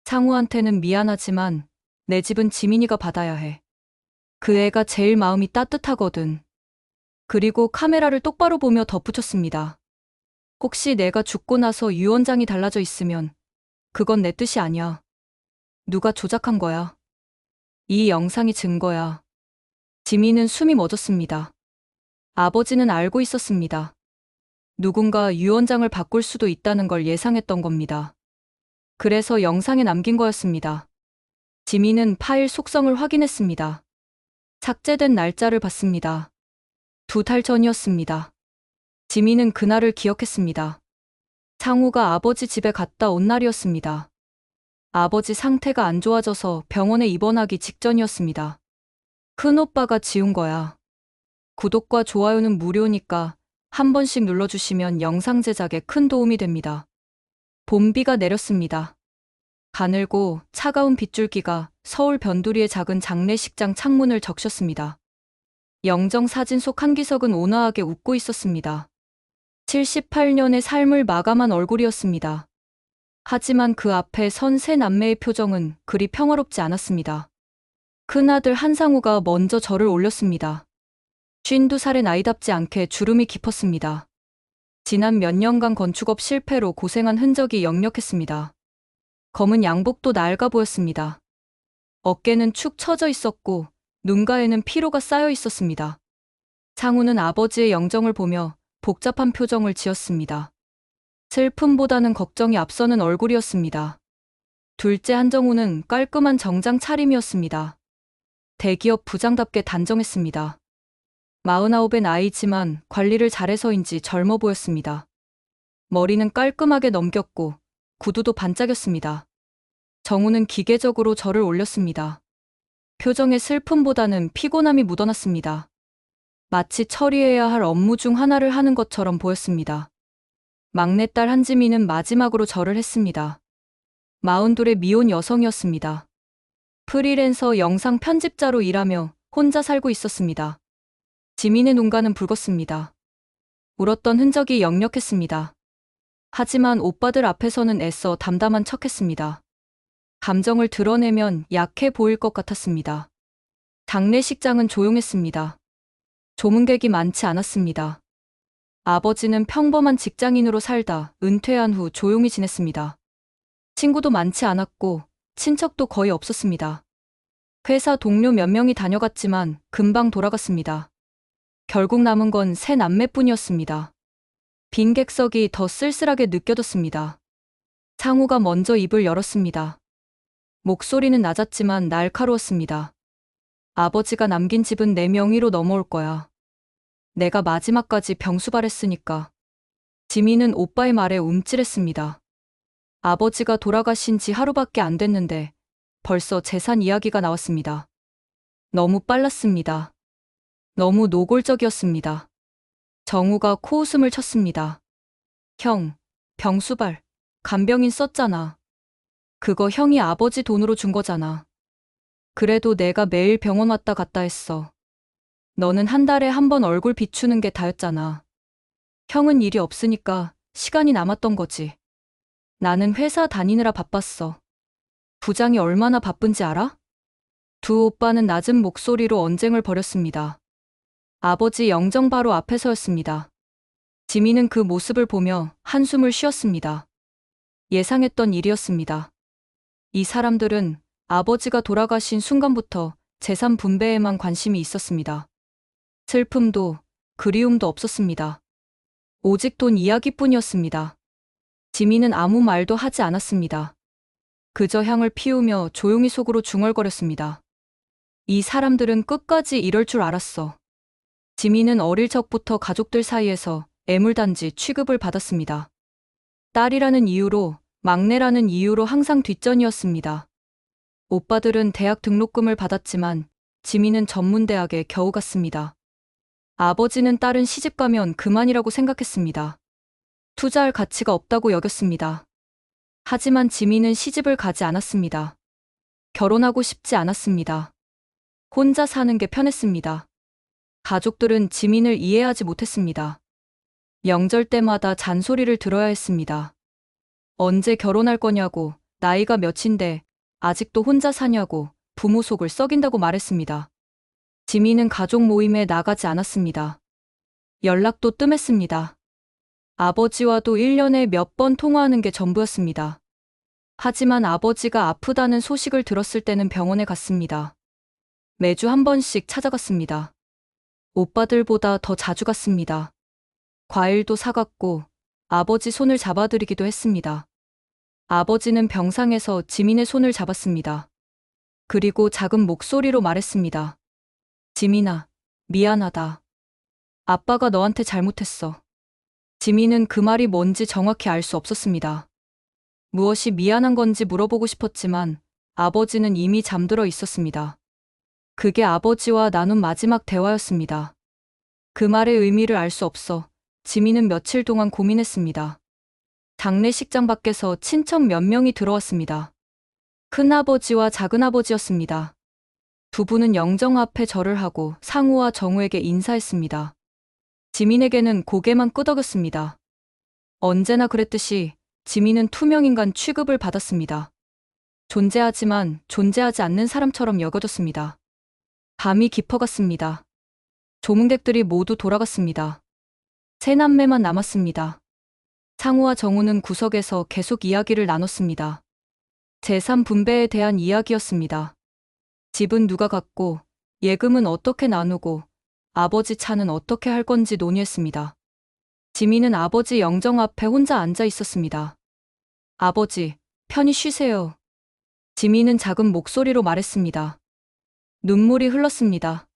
상우한테는 미안하지만 내 집은 지민이가 받아야 해. 그 애가 제일 마음이 따뜻하거든. 그리고 카메라를 똑바로 보며 덧붙였습니다. 혹시 내가 죽고 나서 유언장이 달라져 있으면 그건 내 뜻이 아니야. 누가 조작한 거야. 이 영상이 증거야. 지민은 숨이 멎었습니다. 아버지는 알고 있었습니다. 누군가 유언장을 바꿀 수도 있다는 걸 예상했던 겁니다. 그래서 영상에 남긴 거였습니다. 지민은 파일 속성을 확인했습니다. 삭제된 날짜를 봤습니다. 2달 전이었습니다. 지민은 그날을 기억했습니다. 상우가 아버지 집에 갔다 온 날이었습니다. 아버지 상태가 안 좋아져서 병원에 입원하기 직전이었습니다. 큰오빠가 지운 거야. 구독과 좋아요는 무료니까 한 번씩 눌러주시면 영상 제작에 큰 도움이 됩니다. 봄비가 내렸습니다. 가늘고 차가운 빗줄기가 서울 변두리의 작은 장례식장 창문을 적셨습니다. 영정 사진 속 한기석은 온화하게 웃고 있었습니다. 78년의 삶을 마감한 얼굴이었습니다. 하지만 그 앞에 선 세 남매의 표정은 그리 평화롭지 않았습니다. 큰아들 한상우가 먼저 절을 올렸습니다. 52살의 나이답지 않게 주름이 깊었습니다. 지난 몇 년간 건축업 실패로 고생한 흔적이 역력했습니다. 검은 양복도 낡아 보였습니다. 어깨는 축 처져 있었고 눈가에는 피로가 쌓여 있었습니다. 상우는 아버지의 영정을 보며 복잡한 표정을 지었습니다. 슬픔보다는 걱정이 앞서는 얼굴이었습니다. 둘째 한정우는 깔끔한 정장 차림이었습니다. 대기업 부장답게 단정했습니다. 49의 나이지만 관리를 잘해서인지 젊어 보였습니다. 머리는 깔끔하게 넘겼고 구두도 반짝였습니다. 정우는 기계적으로 절을 올렸습니다. 표정에 슬픔보다는 피곤함이 묻어났습니다. 마치 처리해야 할 업무 중 하나를 하는 것처럼 보였습니다. 막내딸 한지민은 마지막으로 절을 했습니다. 42의 미혼 여성이었습니다. 프리랜서 영상 편집자로 일하며 혼자 살고 있었습니다. 지민의 눈가는 붉었습니다. 울었던 흔적이 역력했습니다. 하지만 오빠들 앞에서는 애써 담담한 척했습니다. 감정을 드러내면 약해 보일 것 같았습니다. 장례식장은 조용했습니다. 조문객이 많지 않았습니다. 아버지는 평범한 직장인으로 살다 은퇴한 후 조용히 지냈습니다. 친구도 많지 않았고 친척도 거의 없었습니다. 회사 동료 몇 명이 다녀갔지만 금방 돌아갔습니다. 결국 남은 건 세 남매뿐이었습니다. 빈 객석이 더 쓸쓸하게 느껴졌습니다. 상우가 먼저 입을 열었습니다. 목소리는 낮았지만 날카로웠습니다. 아버지가 남긴 집은 내 명의로 넘어올 거야. 내가 마지막까지 병수발했으니까. 지민은 오빠의 말에 움찔했습니다. 아버지가 돌아가신 지 하루밖에 안 됐는데 벌써 재산 이야기가 나왔습니다. 너무 빨랐습니다. 너무 노골적이었습니다. 정우가 코웃음을 쳤습니다. 형, 병수발, 간병인 썼잖아. 그거 형이 아버지 돈으로 준 거잖아. 그래도 내가 매일 병원 왔다 갔다 했어. 너는 한 달에 한 번 얼굴 비추는 게 다였잖아. 형은 일이 없으니까 시간이 남았던 거지. 나는 회사 다니느라 바빴어. 부장이 얼마나 바쁜지 알아? 두 오빠는 낮은 목소리로 언쟁을 벌였습니다. 아버지 영정 바로 앞에 서였습니다. 지민은 그 모습을 보며 한숨을 쉬었습니다. 예상했던 일이었습니다. 이 사람들은 아버지가 돌아가신 순간부터 재산 분배에만 관심이 있었습니다. 슬픔도 그리움도 없었습니다. 오직 돈 이야기뿐이었습니다. 지민은 아무 말도 하지 않았습니다. 그저 향을 피우며 조용히 속으로 중얼거렸습니다. 이 사람들은 끝까지 이럴 줄 알았어. 지민은 어릴 적부터 가족들 사이에서 애물단지 취급을 받았습니다. 딸이라는 이유로, 막내라는 이유로 항상 뒷전이었습니다. 오빠들은 대학 등록금을 받았지만 지민은 전문대학에 겨우 갔습니다. 아버지는 딸은 시집가면 그만이라고 생각했습니다. 투자할 가치가 없다고 여겼습니다. 하지만 지민은 시집을 가지 않았습니다. 결혼하고 싶지 않았습니다. 혼자 사는 게 편했습니다. 가족들은 지민을 이해하지 못했습니다. 명절 때마다 잔소리를 들어야 했습니다. 언제 결혼할 거냐고, 나이가 몇인데 아직도 혼자 사냐고 부모 속을 썩인다고 말했습니다. 지민은 가족 모임에 나가지 않았습니다. 연락도 뜸했습니다. 아버지와도 1년에 몇 번 통화하는 게 전부였습니다. 하지만 아버지가 아프다는 소식을 들었을 때는 병원에 갔습니다. 매주 한 번씩 찾아갔습니다. 오빠들보다 더 자주 갔습니다. 과일도 사갔고 아버지 손을 잡아드리기도 했습니다. 아버지는 병상에서 지민의 손을 잡았습니다. 그리고 작은 목소리로 말했습니다. 지민아, 미안하다. 아빠가 너한테 잘못했어. 지민은 그 말이 뭔지 정확히 알 수 없었습니다. 무엇이 미안한 건지 물어보고 싶었지만 아버지는 이미 잠들어 있었습니다. 그게 아버지와 나눈 마지막 대화였습니다. 그 말의 의미를 알 수 없어 지민은 며칠 동안 고민했습니다. 장례식장 밖에서 친척 몇 명이 들어왔습니다. 큰아버지와 작은아버지였습니다. 두 분은 영정 앞에 절을 하고 상우와 정우에게 인사했습니다. 지민에게는 고개만 끄덕였습니다. 언제나 그랬듯이 지민은 투명인간 취급을 받았습니다. 존재하지만 존재하지 않는 사람처럼 여겨졌습니다. 밤이 깊어갔습니다. 조문객들이 모두 돌아갔습니다. 세 남매만 남았습니다. 상우와 정우는 구석에서 계속 이야기를 나눴습니다. 재산 분배에 대한 이야기였습니다. 집은 누가 갖고, 예금은 어떻게 나누고, 아버지 차는 어떻게 할 건지 논의했습니다. 지민은 아버지 영정 앞에 혼자 앉아 있었습니다. 아버지, 편히 쉬세요. 지민은 작은 목소리로 말했습니다. 눈물이 흘렀습니다.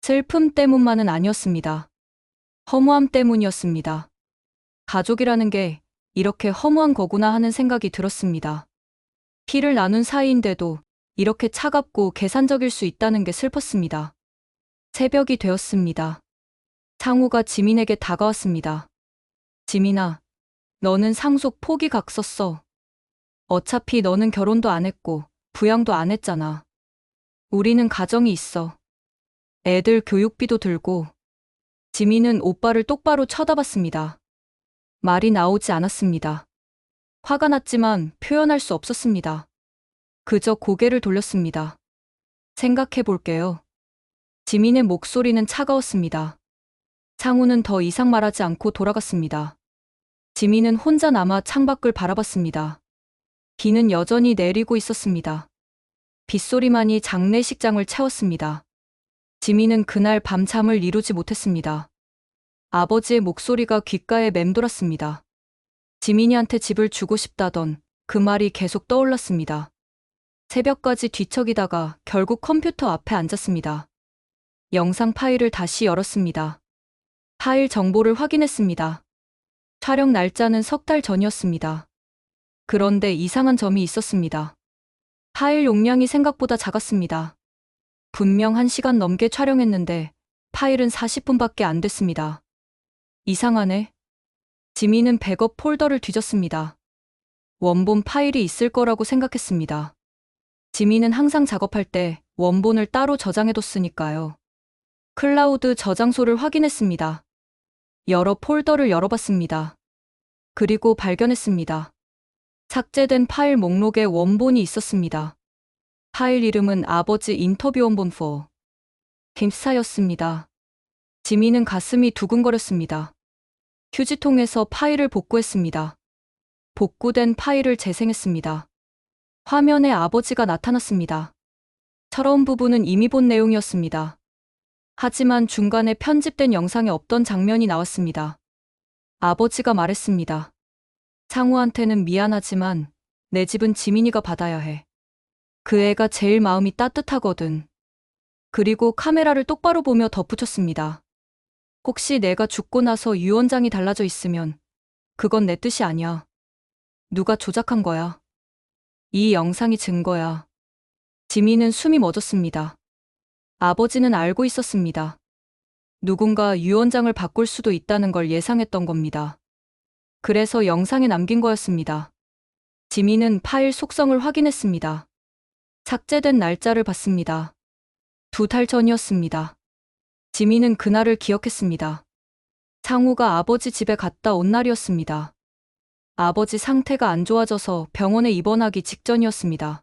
슬픔 때문만은 아니었습니다. 허무함 때문이었습니다. 가족이라는 게 이렇게 허무한 거구나 하는 생각이 들었습니다. 피를 나눈 사이인데도 이렇게 차갑고 계산적일 수 있다는 게 슬펐습니다. 새벽이 되었습니다. 상우가 지민에게 다가왔습니다. 지민아, 너는 상속 포기각서. 어차피 너는 결혼도 안 했고 부양도 안 했잖아. 우리는 가정이 있어. 애들 교육비도 들고. 지민은 오빠를 똑바로 쳐다봤습니다. 말이 나오지 않았습니다. 화가 났지만 표현할 수 없었습니다. 그저 고개를 돌렸습니다. 생각해 볼게요. 지민의 목소리는 차가웠습니다. 상우는 더 이상 말하지 않고 돌아갔습니다. 지민은 혼자 남아 창밖을 바라봤습니다. 비는 여전히 내리고 있었습니다. 빗소리만이 장례식장을 채웠습니다. 지민은 그날 밤 잠을 이루지 못했습니다. 아버지의 목소리가 귓가에 맴돌았습니다. 지민이한테 집을 주고 싶다던 그 말이 계속 떠올랐습니다. 새벽까지 뒤척이다가 결국 컴퓨터 앞에 앉았습니다. 영상 파일을 다시 열었습니다. 파일 정보를 확인했습니다. 촬영 날짜는 석 달 전이었습니다. 그런데 이상한 점이 있었습니다. 파일 용량이 생각보다 작았습니다. 분명 1시간 넘게 촬영했는데 파일은 40분밖에 안 됐습니다. 이상하네. 지민은 백업 폴더를 뒤졌습니다. 원본 파일이 있을 거라고 생각했습니다. 지민은 항상 작업할 때 원본을 따로 저장해뒀으니까요. 클라우드 저장소를 확인했습니다. 여러 폴더를 열어봤습니다. 그리고 발견했습니다. 삭제된 파일 목록에 원본이 있었습니다. 파일 이름은 아버지 인터뷰 원본 4. 김스타였습니다. 지민은 가슴이 두근거렸습니다. 휴지통에서 파일을 복구했습니다. 복구된 파일을 재생했습니다. 화면에 아버지가 나타났습니다. 철없는 부분은 이미 본 내용이었습니다. 하지만 중간에 편집된 영상에 없던 장면이 나왔습니다. 아버지가 말했습니다. 상우한테는 미안하지만 내 집은 지민이가 받아야 해. 그 애가 제일 마음이 따뜻하거든. 그리고 카메라를 똑바로 보며 덧붙였습니다. 혹시 내가 죽고 나서 유언장이 달라져 있으면 그건 내 뜻이 아니야. 누가 조작한 거야. 이 영상이 증거야. 지민은 숨이 멎었습니다. 아버지는 알고 있었습니다. 누군가 유언장을 바꿀 수도 있다는 걸 예상했던 겁니다. 그래서 영상에 남긴 거였습니다. 지민은 파일 속성을 확인했습니다. 삭제된 날짜를 봤습니다. 2달 전이었습니다. 지민은 그날을 기억했습니다. 상우가 아버지 집에 갔다 온 날이었습니다. 아버지 상태가 안 좋아져서 병원에 입원하기 직전이었습니다.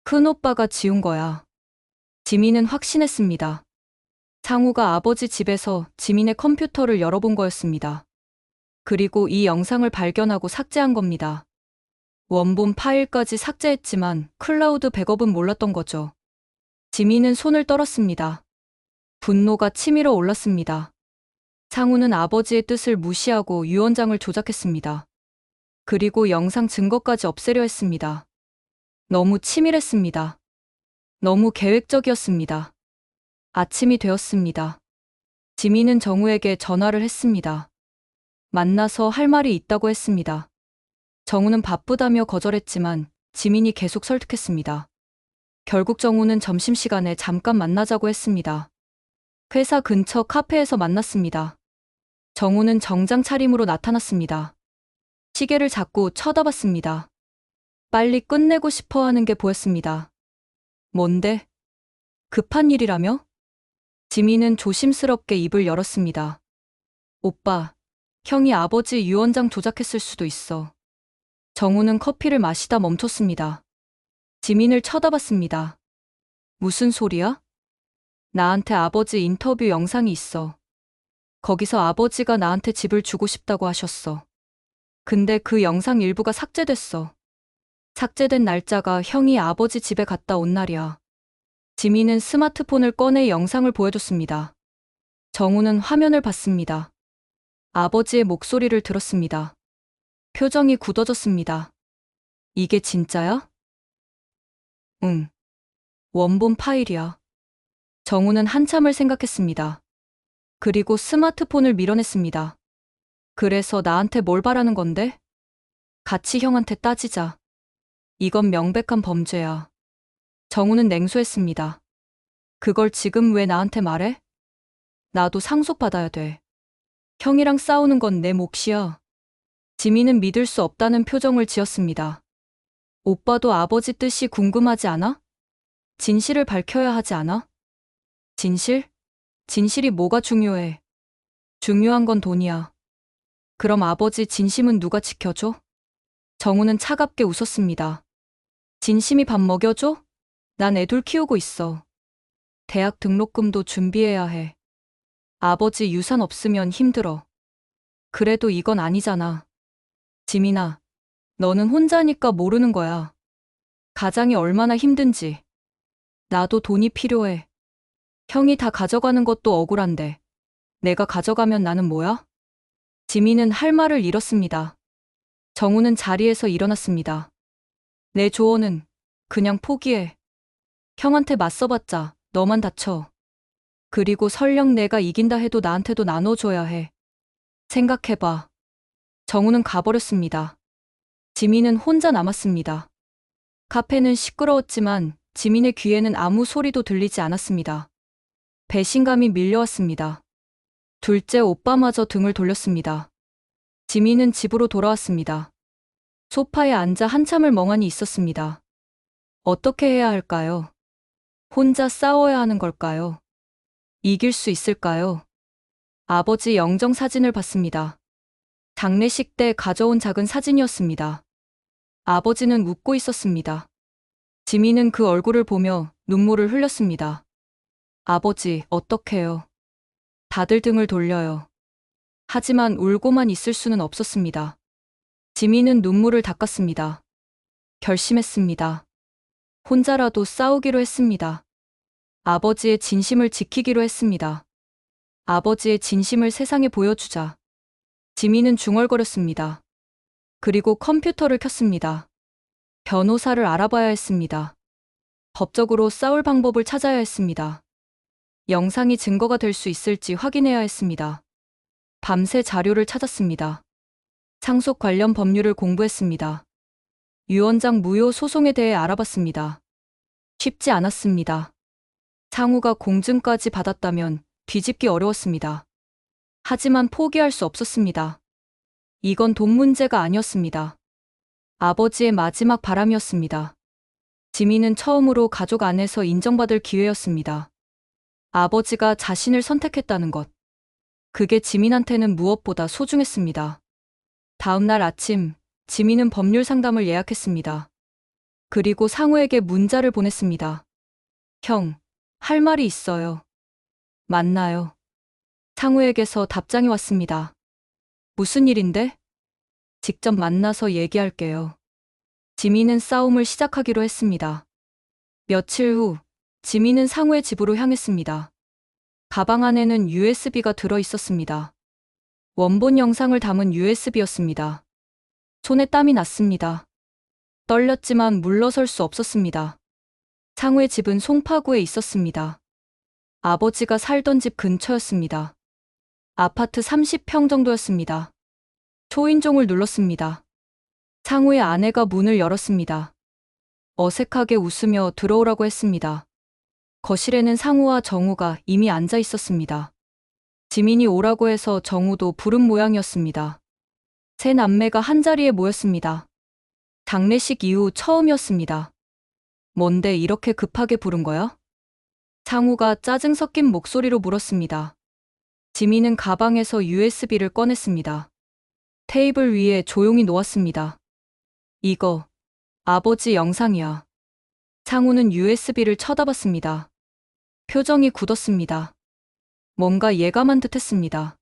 큰오빠가 지운 거야. 지민은 확신했습니다. 상우가 아버지 집에서 지민의 컴퓨터를 열어본 거였습니다. 그리고 이 영상을 발견하고 삭제한 겁니다. 원본 파일까지 삭제했지만 클라우드 백업은 몰랐던 거죠. 지민은 손을 떨었습니다. 분노가 치밀어 올랐습니다. 상우는 아버지의 뜻을 무시하고 유언장을 조작했습니다. 그리고 영상 증거까지 없애려 했습니다. 너무 치밀했습니다. 너무 계획적이었습니다. 아침이 되었습니다. 지민은 정우에게 전화를 했습니다. 만나서 할 말이 있다고 했습니다. 정우는 바쁘다며 거절했지만 지민이 계속 설득했습니다. 결국 정우는 점심시간에 잠깐 만나자고 했습니다. 회사 근처 카페에서 만났습니다. 정우는 정장 차림으로 나타났습니다. 시계를 잡고 쳐다봤습니다. 빨리 끝내고 싶어 하는 게 보였습니다. 뭔데? 급한 일이라며? 지민은 조심스럽게 입을 열었습니다. 오빠, 형이 아버지 유언장 조작했을 수도 있어. 정우는 커피를 마시다 멈췄습니다. 지민을 쳐다봤습니다. 무슨 소리야? 나한테 아버지 인터뷰 영상이 있어. 거기서 아버지가 나한테 집을 주고 싶다고 하셨어. 근데 그 영상 일부가 삭제됐어. 삭제된 날짜가 형이 아버지 집에 갔다 온 날이야. 지민은 스마트폰을 꺼내 영상을 보여줬습니다. 정우는 화면을 봤습니다. 아버지의 목소리를 들었습니다. 표정이 굳어졌습니다. 이게 진짜야? 응. 원본 파일이야. 정우는 한참을 생각했습니다. 그리고 스마트폰을 밀어냈습니다. 그래서 나한테 뭘 바라는 건데? 같이 형한테 따지자. 이건 명백한 범죄야. 정우는 냉소했습니다. 그걸 지금 왜 나한테 말해? 나도 상속받아야 돼. 형이랑 싸우는 건 내 몫이야. 지민은 믿을 수 없다는 표정을 지었습니다. 오빠도 아버지 뜻이 궁금하지 않아? 진실을 밝혀야 하지 않아? 진실? 진실이 뭐가 중요해? 중요한 건 돈이야. 그럼 아버지 진심은 누가 지켜줘? 정우는 차갑게 웃었습니다. 진심이 밥 먹여줘? 난 애둘 키우고 있어. 대학 등록금도 준비해야 해. 아버지 유산 없으면 힘들어. 그래도 이건 아니잖아. 지민아, 너는 혼자니까 모르는 거야. 가장이 얼마나 힘든지. 나도 돈이 필요해. 형이 다 가져가는 것도 억울한데. 내가 가져가면 나는 뭐야? 지민은 할 말을 잃었습니다. 정우는 자리에서 일어났습니다. 내 조언은 그냥 포기해. 형한테 맞서봤자 너만 다쳐. 그리고 설령 내가 이긴다 해도 나한테도 나눠줘야 해. 생각해봐. 정우는 가버렸습니다. 지민은 혼자 남았습니다. 카페는 시끄러웠지만 지민의 귀에는 아무 소리도 들리지 않았습니다. 배신감이 밀려왔습니다. 둘째 오빠마저 등을 돌렸습니다. 지민은 집으로 돌아왔습니다. 소파에 앉아 한참을 멍하니 있었습니다. 어떻게 해야 할까요? 혼자 싸워야 하는 걸까요? 이길 수 있을까요? 아버지 영정 사진을 봤습니다. 장례식 때 가져온 작은 사진이었습니다. 아버지는 웃고 있었습니다. 지민은 그 얼굴을 보며 눈물을 흘렸습니다. 아버지, 어떡해요? 다들 등을 돌려요. 하지만 울고만 있을 수는 없었습니다. 지민은 눈물을 닦았습니다. 결심했습니다. 혼자라도 싸우기로 했습니다. 아버지의 진심을 지키기로 했습니다. 아버지의 진심을 세상에 보여주자. 지민은 중얼거렸습니다. 그리고 컴퓨터를 켰습니다. 변호사를 알아봐야 했습니다. 법적으로 싸울 방법을 찾아야 했습니다. 영상이 증거가 될 수 있을지 확인해야 했습니다. 밤새 자료를 찾았습니다. 상속 관련 법률을 공부했습니다. 유언장 무효 소송에 대해 알아봤습니다. 쉽지 않았습니다. 상우가 공증까지 받았다면 뒤집기 어려웠습니다. 하지만 포기할 수 없었습니다. 이건 돈 문제가 아니었습니다. 아버지의 마지막 바람이었습니다. 지민은 처음으로 가족 안에서 인정받을 기회였습니다. 아버지가 자신을 선택했다는 것. 그게 지민한테는 무엇보다 소중했습니다. 다음 날 아침, 지민은 법률 상담을 예약했습니다. 그리고 상우에게 문자를 보냈습니다. 형, 할 말이 있어요. 맞나요? 상우에게서 답장이 왔습니다. 무슨 일인데? 직접 만나서 얘기할게요. 지민은 싸움을 시작하기로 했습니다. 며칠 후, 지민은 상우의 집으로 향했습니다. 가방 안에는 USB가 들어 있었습니다. 원본 영상을 담은 USB였습니다. 손에 땀이 났습니다. 떨렸지만 물러설 수 없었습니다. 상우의 집은 송파구에 있었습니다. 아버지가 살던 집 근처였습니다. 아파트 30평 정도였습니다. 초인종을 눌렀습니다. 상우의 아내가 문을 열었습니다. 어색하게 웃으며 들어오라고 했습니다. 거실에는 상우와 정우가 이미 앉아 있었습니다. 지민이 오라고 해서 정우도 부른 모양이었습니다. 세 남매가 한자리에 모였습니다. 장례식 이후 처음이었습니다. 뭔데 이렇게 급하게 부른 거야? 상우가 짜증 섞인 목소리로 물었습니다. 지민은 가방에서 USB를 꺼냈습니다. 테이블 위에 조용히 놓았습니다. 이거, 아버지 영상이야. 상우는 USB를 쳐다봤습니다. 표정이 굳었습니다. 뭔가 예감한 듯 했습니다.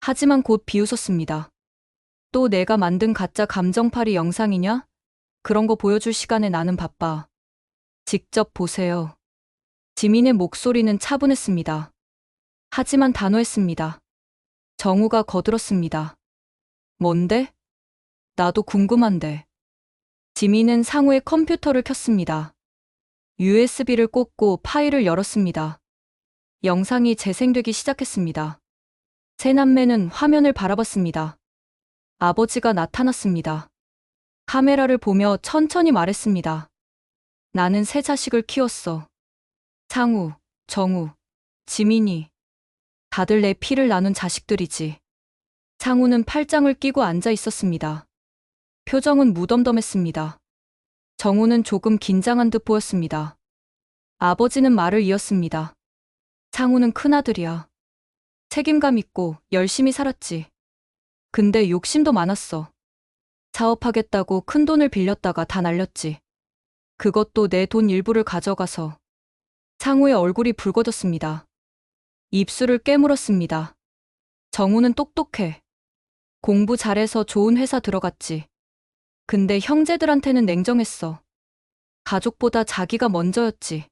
하지만 곧 비웃었습니다. 또 내가 만든 가짜 감정팔이 영상이냐? 그런 거 보여줄 시간에 나는 바빠. 직접 보세요. 지민의 목소리는 차분했습니다. 하지만 단호했습니다. 정우가 거들었습니다. 뭔데? 나도 궁금한데. 지민은 상우의 컴퓨터를 켰습니다. USB를 꽂고 파일을 열었습니다. 영상이 재생되기 시작했습니다. 세 남매는 화면을 바라봤습니다. 아버지가 나타났습니다. 카메라를 보며 천천히 말했습니다. 나는 세 자식을 키웠어. 상우, 정우, 지민이. 다들 내 피를 나눈 자식들이지. 상우는 팔짱을 끼고 앉아 있었습니다. 표정은 무덤덤했습니다. 정우는 조금 긴장한 듯 보였습니다. 아버지는 말을 이었습니다. 상우는 큰아들이야. 책임감 있고 열심히 살았지. 근데 욕심도 많았어. 사업하겠다고 큰돈을 빌렸다가 다 날렸지. 그것도 내 돈 일부를 가져가서. 상우의 얼굴이 붉어졌습니다. 입술을 깨물었습니다. 정우는 똑똑해. 공부 잘해서 좋은 회사 들어갔지. 근데 형제들한테는 냉정했어. 가족보다 자기가 먼저였지.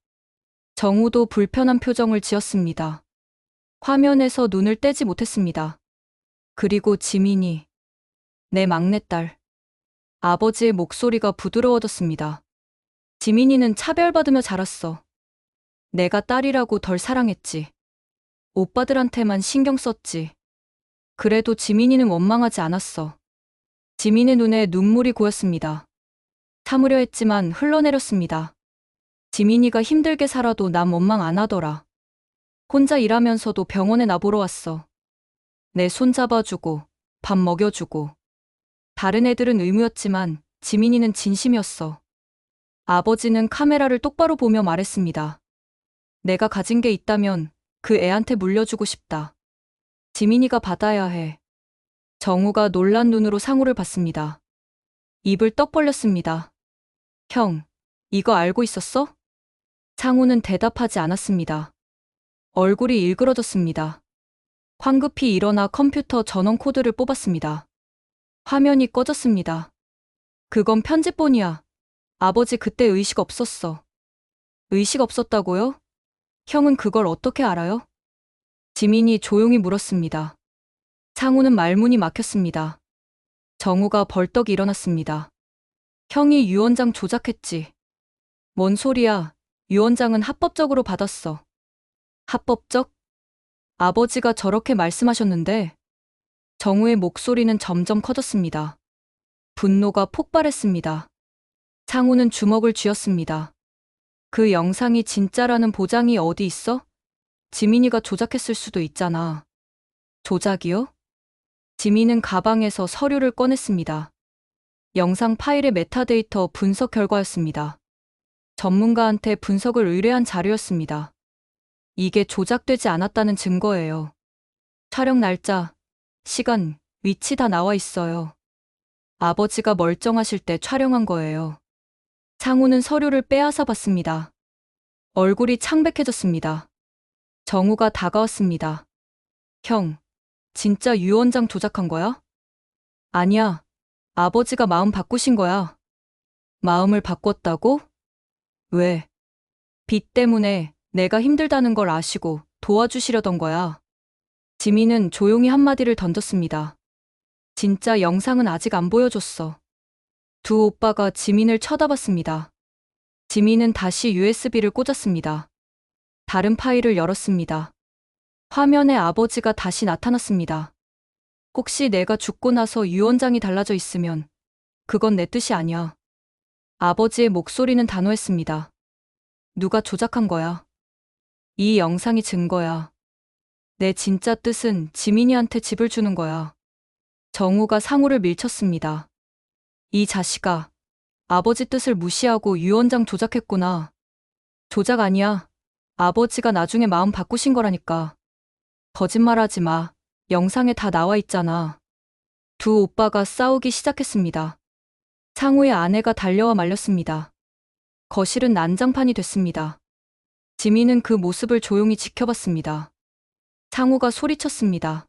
정우도 불편한 표정을 지었습니다. 화면에서 눈을 떼지 못했습니다. 그리고 지민이, 내 막내딸. 아버지의 목소리가 부드러워졌습니다. 지민이는 차별받으며 자랐어. 내가 딸이라고 덜 사랑했지. 오빠들한테만 신경 썼지. 그래도 지민이는 원망하지 않았어. 지민의 눈에 눈물이 고였습니다. 참으려 했지만 흘러내렸습니다. 지민이가 힘들게 살아도 남 원망 안 하더라. 혼자 일하면서도 병원에 나보러 왔어. 내 손 잡아주고 밥 먹여주고. 다른 애들은 의무였지만 지민이는 진심이었어. 아버지는 카메라를 똑바로 보며 말했습니다. 내가 가진 게 있다면 그 애한테 물려주고 싶다. 지민이가 받아야 해. 정우가 놀란 눈으로 상우를 봤습니다. 입을 떡 벌렸습니다. 형, 이거 알고 있었어? 상우는 대답하지 않았습니다. 얼굴이 일그러졌습니다. 황급히 일어나 컴퓨터 전원 코드를 뽑았습니다. 화면이 꺼졌습니다. 그건 편집본이야. 아버지 그때 의식 없었어. 의식 없었다고요? 형은 그걸 어떻게 알아요? 지민이 조용히 물었습니다. 상우는 말문이 막혔습니다. 정우가 벌떡 일어났습니다. 형이 유언장 조작했지. 뭔 소리야. 유언장은 합법적으로 받았어. 합법적? 아버지가 저렇게 말씀하셨는데. 정우의 목소리는 점점 커졌습니다. 분노가 폭발했습니다. 상우는 주먹을 쥐었습니다. 그 영상이 진짜라는 보장이 어디 있어? 지민이가 조작했을 수도 있잖아. 조작이요? 지민은 가방에서 서류를 꺼냈습니다. 영상 파일의 메타데이터 분석 결과였습니다. 전문가한테 분석을 의뢰한 자료였습니다. 이게 조작되지 않았다는 증거예요. 촬영 날짜, 시간, 위치 다 나와 있어요. 아버지가 멀쩡하실 때 촬영한 거예요. 상우는 서류를 빼앗아 봤습니다. 얼굴이 창백해졌습니다. 정우가 다가왔습니다. 형, 진짜 유 원장 조작한 거야? 아니야. 아버지가 마음 바꾸신 거야. 마음을 바꿨다고? 왜? 빚 때문에 내가 힘들다는 걸 아시고 도와주시려던 거야. 지민은 조용히 한마디를 던졌습니다. 진짜 영상은 아직 안 보여줬어. 두 오빠가 지민을 쳐다봤습니다. 지민은 다시 USB를 꽂았습니다. 다른 파일을 열었습니다. 화면에 아버지가 다시 나타났습니다. 혹시 내가 죽고 나서 유 원장이 달라져 있으면 그건 내 뜻이 아니야. 아버지의 목소리는 단호했습니다. 누가 조작한 거야? 이 영상이 증거야. 내 진짜 뜻은 지민이한테 집을 주는 거야. 정우가 상우를 밀쳤습니다. 이 자식아, 아버지 뜻을 무시하고 유 원장 조작했구나. 조작 아니야. 아버지가 나중에 마음 바꾸신 거라니까. 거짓말하지 마. 영상에 다 나와 있잖아. 두 오빠가 싸우기 시작했습니다. 상우의 아내가 달려와 말렸습니다. 거실은 난장판이 됐습니다. 지민은 그 모습을 조용히 지켜봤습니다. 상우가 소리쳤습니다.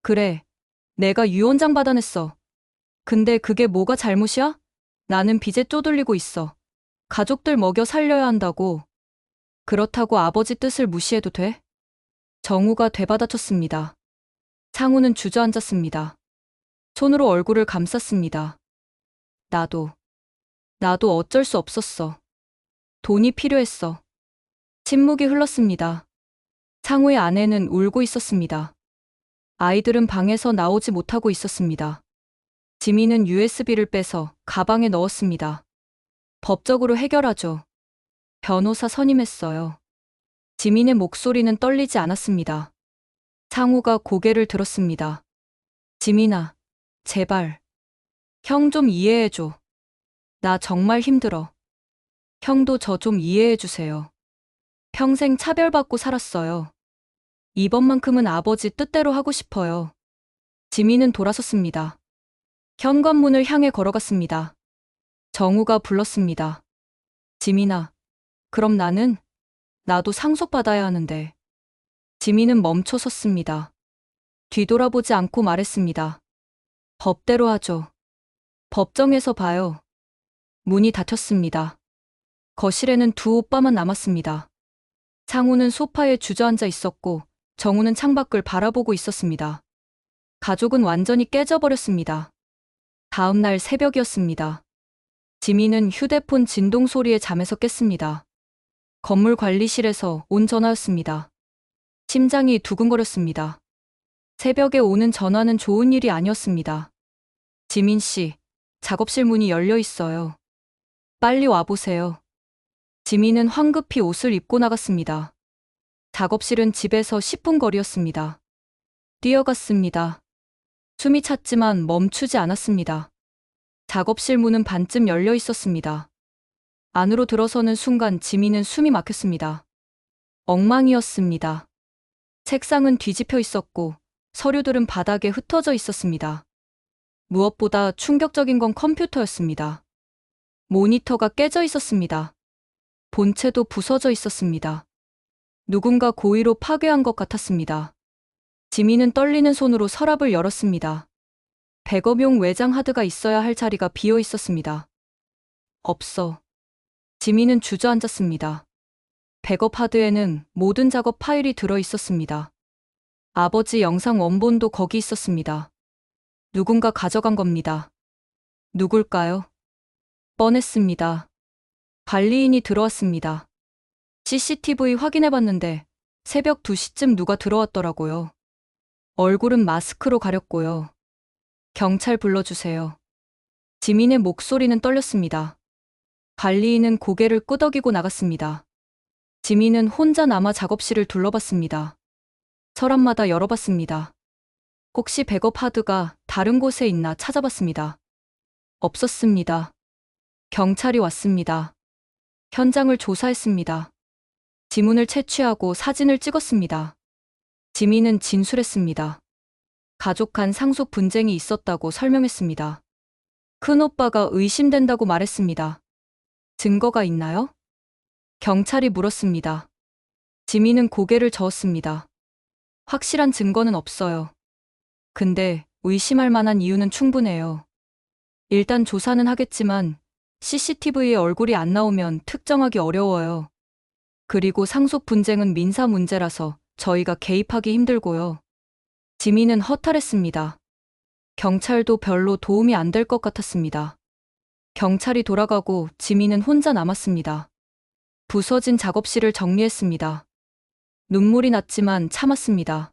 그래, 내가 유 원장 받아냈어. 근데 그게 뭐가 잘못이야? 나는 빚에 쪼들리고 있어. 가족들 먹여 살려야 한다고. 그렇다고 아버지 뜻을 무시해도 돼? 정우가 되받아쳤습니다. 상우는 주저앉았습니다. 손으로 얼굴을 감쌌습니다. 나도 어쩔 수 없었어. 돈이 필요했어. 침묵이 흘렀습니다. 상우의 아내는 울고 있었습니다. 아이들은 방에서 나오지 못하고 있었습니다. 지민은 USB를 빼서 가방에 넣었습니다. 법적으로 해결하죠. 변호사 선임했어요. 지민의 목소리는 떨리지 않았습니다. 상우가 고개를 들었습니다. 지민아, 제발. 형 좀 이해해줘. 나 정말 힘들어. 형도 저 좀 이해해주세요. 평생 차별받고 살았어요. 이번만큼은 아버지 뜻대로 하고 싶어요. 지민은 돌아섰습니다. 현관문을 향해 걸어갔습니다. 정우가 불렀습니다. 지민아, 그럼 나도 상속받아야 하는데. 지민은 멈춰 섰습니다. 뒤돌아보지 않고 말했습니다. 법대로 하죠. 법정에서 봐요. 문이 닫혔습니다. 거실에는 두 오빠만 남았습니다. 상우는 소파에 주저앉아 있었고 정우는 창밖을 바라보고 있었습니다. 가족은 완전히 깨져버렸습니다. 다음 날 새벽이었습니다. 지민은 휴대폰 진동 소리에 잠에서 깼습니다. 건물 관리실에서 온 전화였습니다. 심장이 두근거렸습니다. 새벽에 오는 전화는 좋은 일이 아니었습니다. 지민 씨, 작업실 문이 열려 있어요. 빨리 와보세요. 지민은 황급히 옷을 입고 나갔습니다. 작업실은 집에서 10분 거리였습니다. 뛰어갔습니다. 숨이 찼지만 멈추지 않았습니다. 작업실 문은 반쯤 열려 있었습니다. 안으로 들어서는 순간 지민은 숨이 막혔습니다. 엉망이었습니다. 책상은 뒤집혀 있었고 서류들은 바닥에 흩어져 있었습니다. 무엇보다 충격적인 건 컴퓨터였습니다. 모니터가 깨져 있었습니다. 본체도 부서져 있었습니다. 누군가 고의로 파괴한 것 같았습니다. 지민은 떨리는 손으로 서랍을 열었습니다. 백업용 외장 하드가 있어야 할 자리가 비어 있었습니다. 없어. 지민은 주저앉았습니다. 백업 하드에는 모든 작업 파일이 들어 있었습니다. 아버지 영상 원본도 거기 있었습니다. 누군가 가져간 겁니다. 누굴까요? 뻔했습니다. 관리인이 들어왔습니다. CCTV 확인해봤는데 새벽 2시쯤 누가 들어왔더라고요. 얼굴은 마스크로 가렸고요. 경찰 불러주세요. 지민의 목소리는 떨렸습니다. 관리인은 고개를 끄덕이고 나갔습니다. 지민은 혼자 남아 작업실을 둘러봤습니다. 서랍마다 열어봤습니다. 혹시 백업 하드가 다른 곳에 있나 찾아봤습니다. 없었습니다. 경찰이 왔습니다. 현장을 조사했습니다. 지문을 채취하고 사진을 찍었습니다. 지민은 진술했습니다. 가족 간 상속 분쟁이 있었다고 설명했습니다. 큰오빠가 의심된다고 말했습니다. 증거가 있나요? 경찰이 물었습니다. 지민은 고개를 저었습니다. 확실한 증거는 없어요. 근데 의심할 만한 이유는 충분해요. 일단 조사는 하겠지만 CCTV에 얼굴이 안 나오면 특정하기 어려워요. 그리고 상속 분쟁은 민사 문제라서 저희가 개입하기 힘들고요. 지민은 허탈했습니다. 경찰도 별로 도움이 안 될 것 같았습니다. 경찰이 돌아가고 지민은 혼자 남았습니다. 부서진 작업실을 정리했습니다. 눈물이 났지만 참았습니다.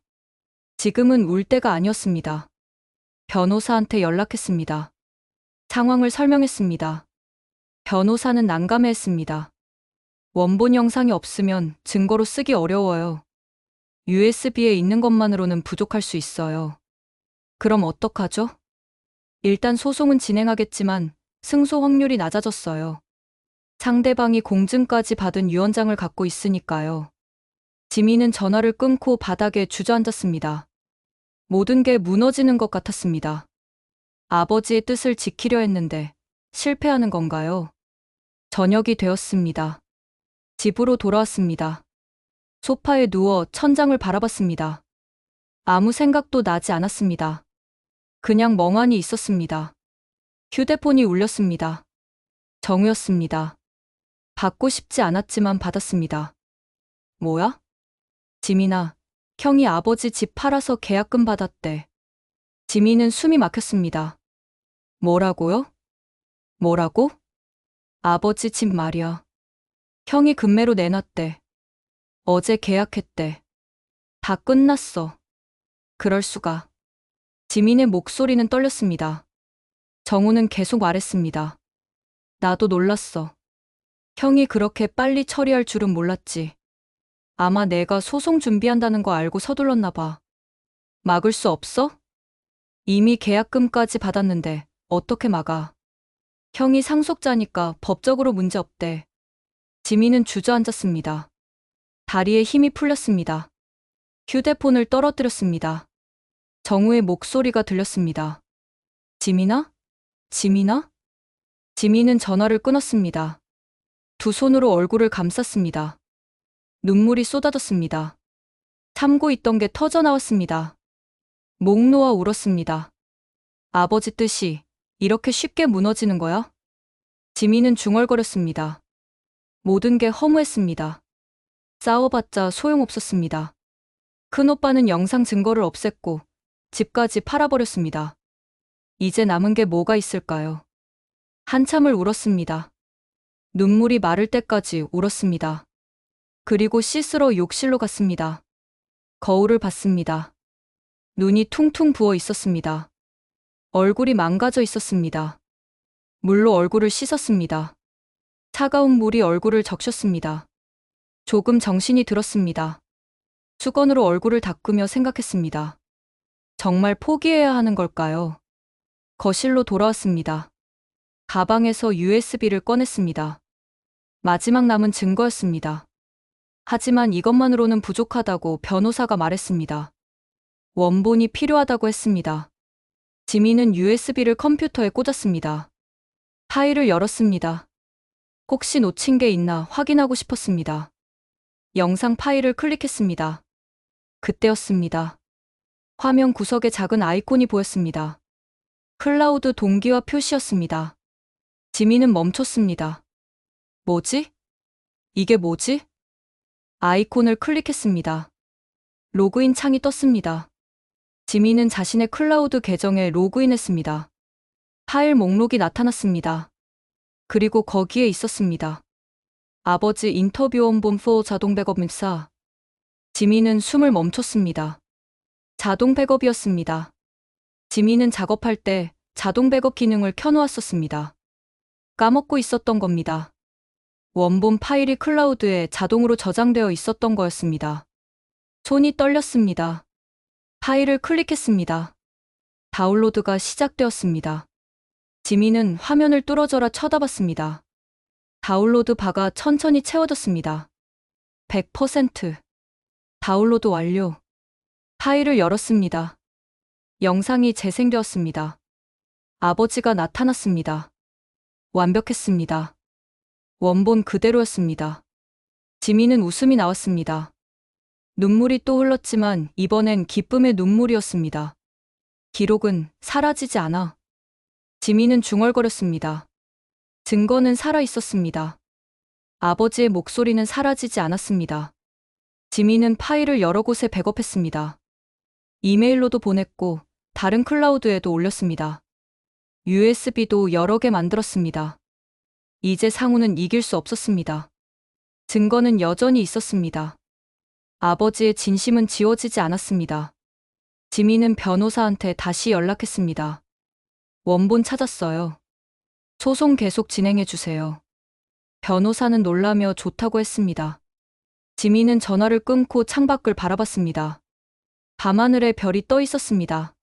지금은 울 때가 아니었습니다. 변호사한테 연락했습니다. 상황을 설명했습니다. 변호사는 난감해했습니다. 원본 영상이 없으면 증거로 쓰기 어려워요. USB에 있는 것만으로는 부족할 수 있어요. 그럼 어떡하죠? 일단 소송은 진행하겠지만 승소 확률이 낮아졌어요. 상대방이 공증까지 받은 유언장을 갖고 있으니까요. 지민은 전화를 끊고 바닥에 주저앉았습니다. 모든 게 무너지는 것 같았습니다. 아버지의 뜻을 지키려 했는데 실패하는 건가요? 저녁이 되었습니다. 집으로 돌아왔습니다. 소파에 누워 천장을 바라봤습니다. 아무 생각도 나지 않았습니다. 그냥 멍하니 있었습니다. 휴대폰이 울렸습니다. 정우였습니다. 받고 싶지 않았지만 받았습니다. 뭐야? 지민아, 형이 아버지 집 팔아서 계약금 받았대. 지민은 숨이 막혔습니다. 뭐라고요? 뭐라고? 아버지 집 말이야. 형이 금매로 내놨대. 어제 계약했대. 다 끝났어. 그럴 수가. 지민의 목소리는 떨렸습니다. 정우는 계속 말했습니다. 나도 놀랐어. 형이 그렇게 빨리 처리할 줄은 몰랐지. 아마 내가 소송 준비한다는 거 알고 서둘렀나 봐. 막을 수 없어? 이미 계약금까지 받았는데 어떻게 막아? 형이 상속자니까 법적으로 문제 없대. 지민은 주저앉았습니다. 다리에 힘이 풀렸습니다. 휴대폰을 떨어뜨렸습니다. 정우의 목소리가 들렸습니다. 지민아? 지민아? 지민은 전화를 끊었습니다. 두 손으로 얼굴을 감쌌습니다. 눈물이 쏟아졌습니다. 참고 있던 게 터져나왔습니다. 목 놓아 울었습니다. 아버지 뜻이 이렇게 쉽게 무너지는 거야? 지민은 중얼거렸습니다. 모든 게 허무했습니다. 싸워봤자 소용없었습니다. 큰오빠는 영상 증거를 없앴고 집까지 팔아버렸습니다. 이제 남은 게 뭐가 있을까요? 한참을 울었습니다. 눈물이 마를 때까지 울었습니다. 그리고 씻으러 욕실로 갔습니다. 거울을 봤습니다. 눈이 퉁퉁 부어 있었습니다. 얼굴이 망가져 있었습니다. 물로 얼굴을 씻었습니다. 차가운 물이 얼굴을 적셨습니다. 조금 정신이 들었습니다. 수건으로 얼굴을 닦으며 생각했습니다. 정말 포기해야 하는 걸까요? 거실로 돌아왔습니다. 가방에서 USB를 꺼냈습니다. 마지막 남은 증거였습니다. 하지만 이것만으로는 부족하다고 변호사가 말했습니다. 원본이 필요하다고 했습니다. 지민은 USB를 컴퓨터에 꽂았습니다. 파일을 열었습니다. 혹시 놓친 게 있나 확인하고 싶었습니다. 영상 파일을 클릭했습니다. 그때였습니다. 화면 구석에 작은 아이콘이 보였습니다. 클라우드 동기화 표시였습니다. 지민은 멈췄습니다. 뭐지? 이게 뭐지? 아이콘을 클릭했습니다. 로그인 창이 떴습니다. 지민은 자신의 클라우드 계정에 로그인했습니다. 파일 목록이 나타났습니다. 그리고 거기에 있었습니다. 아버지 인터뷰 원본 4 자동 백업 믹사. 지민은 숨을 멈췄습니다. 자동 백업이었습니다. 지민은 작업할 때 자동 백업 기능을 켜놓았었습니다. 까먹고 있었던 겁니다. 원본 파일이 클라우드에 자동으로 저장되어 있었던 거였습니다. 손이 떨렸습니다. 파일을 클릭했습니다. 다운로드가 시작되었습니다. 지민은 화면을 뚫어져라 쳐다봤습니다. 다운로드 바가 천천히 채워졌습니다. 100%. 다운로드 완료. 파일을 열었습니다. 영상이 재생되었습니다. 아버지가 나타났습니다. 완벽했습니다. 원본 그대로였습니다. 지민은 웃음이 나왔습니다. 눈물이 또 흘렀지만 이번엔 기쁨의 눈물이었습니다. 기록은 사라지지 않아. 지민은 중얼거렸습니다. 증거는 살아 있었습니다. 아버지의 목소리는 사라지지 않았습니다. 지민은 파일을 여러 곳에 백업했습니다. 이메일로도 보냈고 다른 클라우드에도 올렸습니다. USB도 여러 개 만들었습니다. 이제 상우는 이길 수 없었습니다. 증거는 여전히 있었습니다. 아버지의 진심은 지워지지 않았습니다. 지민은 변호사한테 다시 연락했습니다. 원본 찾았어요. 소송 계속 진행해 주세요. 변호사는 놀라며 좋다고 했습니다. 지민은 전화를 끊고 창밖을 바라봤습니다. 밤하늘에 별이 떠 있었습니다.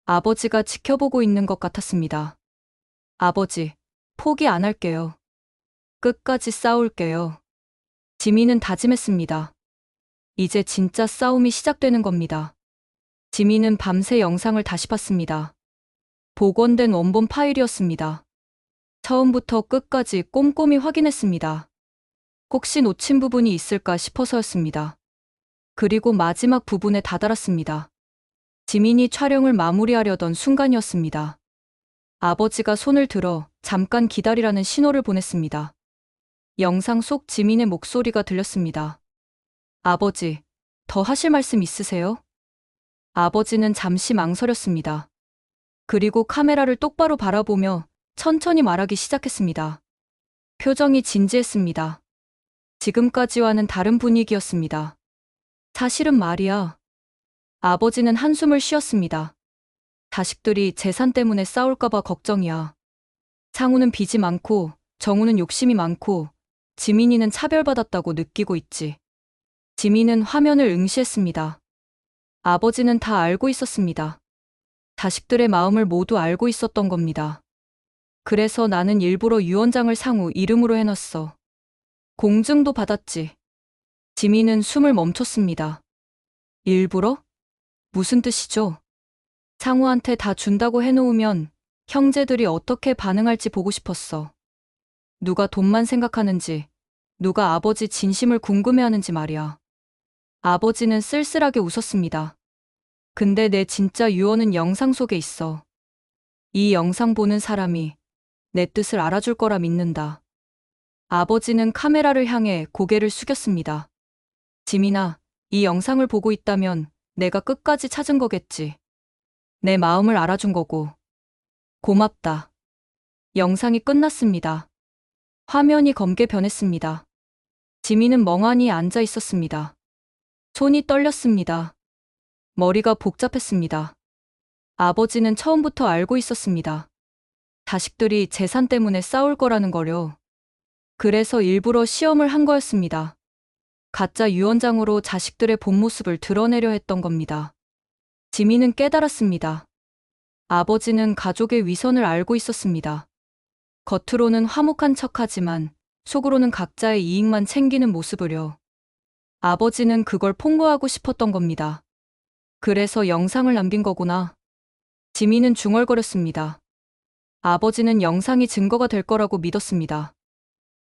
아버지가 지켜보고 있는 것 같았습니다. 아버지, 포기 안 할게요. 끝까지 싸울게요. 지민은 다짐했습니다. 이제 진짜 싸움이 시작되는 겁니다. 지민은 밤새 영상을 다시 봤습니다. 복원된 원본 파일이었습니다. 처음부터 끝까지 꼼꼼히 확인했습니다. 혹시 놓친 부분이 있을까 싶어서였습니다. 그리고 마지막 부분에 다다랐습니다. 지민이 촬영을 마무리하려던 순간이었습니다. 아버지가 손을 들어 잠깐 기다리라는 신호를 보냈습니다. 영상 속 지민의 목소리가 들렸습니다. 아버지, 더 하실 말씀 있으세요? 아버지는 잠시 망설였습니다. 그리고 카메라를 똑바로 바라보며 천천히 말하기 시작했습니다. 표정이 진지했습니다. 지금까지와는 다른 분위기였습니다. 사실은 말이야. 아버지는 한숨을 쉬었습니다. 자식들이 재산 때문에 싸울까봐 걱정이야. 상우는 빚이 많고 정우는 욕심이 많고 지민이는 차별받았다고 느끼고 있지. 지민은 화면을 응시했습니다. 아버지는 다 알고 있었습니다. 자식들의 마음을 모두 알고 있었던 겁니다. 그래서 나는 일부러 유언장을 상우 이름으로 해놨어. 공증도 받았지. 지민은 숨을 멈췄습니다. 일부러? 무슨 뜻이죠? 상우한테 다 준다고 해놓으면 형제들이 어떻게 반응할지 보고 싶었어. 누가 돈만 생각하는지, 누가 아버지 진심을 궁금해하는지 말이야. 아버지는 쓸쓸하게 웃었습니다. 근데 내 진짜 유언은 영상 속에 있어. 이 영상 보는 사람이 내 뜻을 알아줄 거라 믿는다. 아버지는 카메라를 향해 고개를 숙였습니다. 지민아, 이 영상을 보고 있다면 내가 끝까지 찾은 거겠지. 내 마음을 알아준 거고. 고맙다. 영상이 끝났습니다. 화면이 검게 변했습니다. 지민은 멍하니 앉아 있었습니다. 손이 떨렸습니다. 머리가 복잡했습니다. 아버지는 처음부터 알고 있었습니다. 자식들이 재산 때문에 싸울 거라는 거려. 그래서 일부러 시험을 한 거였습니다. 가짜 유언장으로 자식들의 본 모습을 드러내려 했던 겁니다. 지민은 깨달았습니다. 아버지는 가족의 위선을 알고 있었습니다. 겉으로는 화목한 척하지만 속으로는 각자의 이익만 챙기는 모습을요. 아버지는 그걸 폭로하고 싶었던 겁니다. 그래서 영상을 남긴 거구나. 지민은 중얼거렸습니다. 아버지는 영상이 증거가 될 거라고 믿었습니다.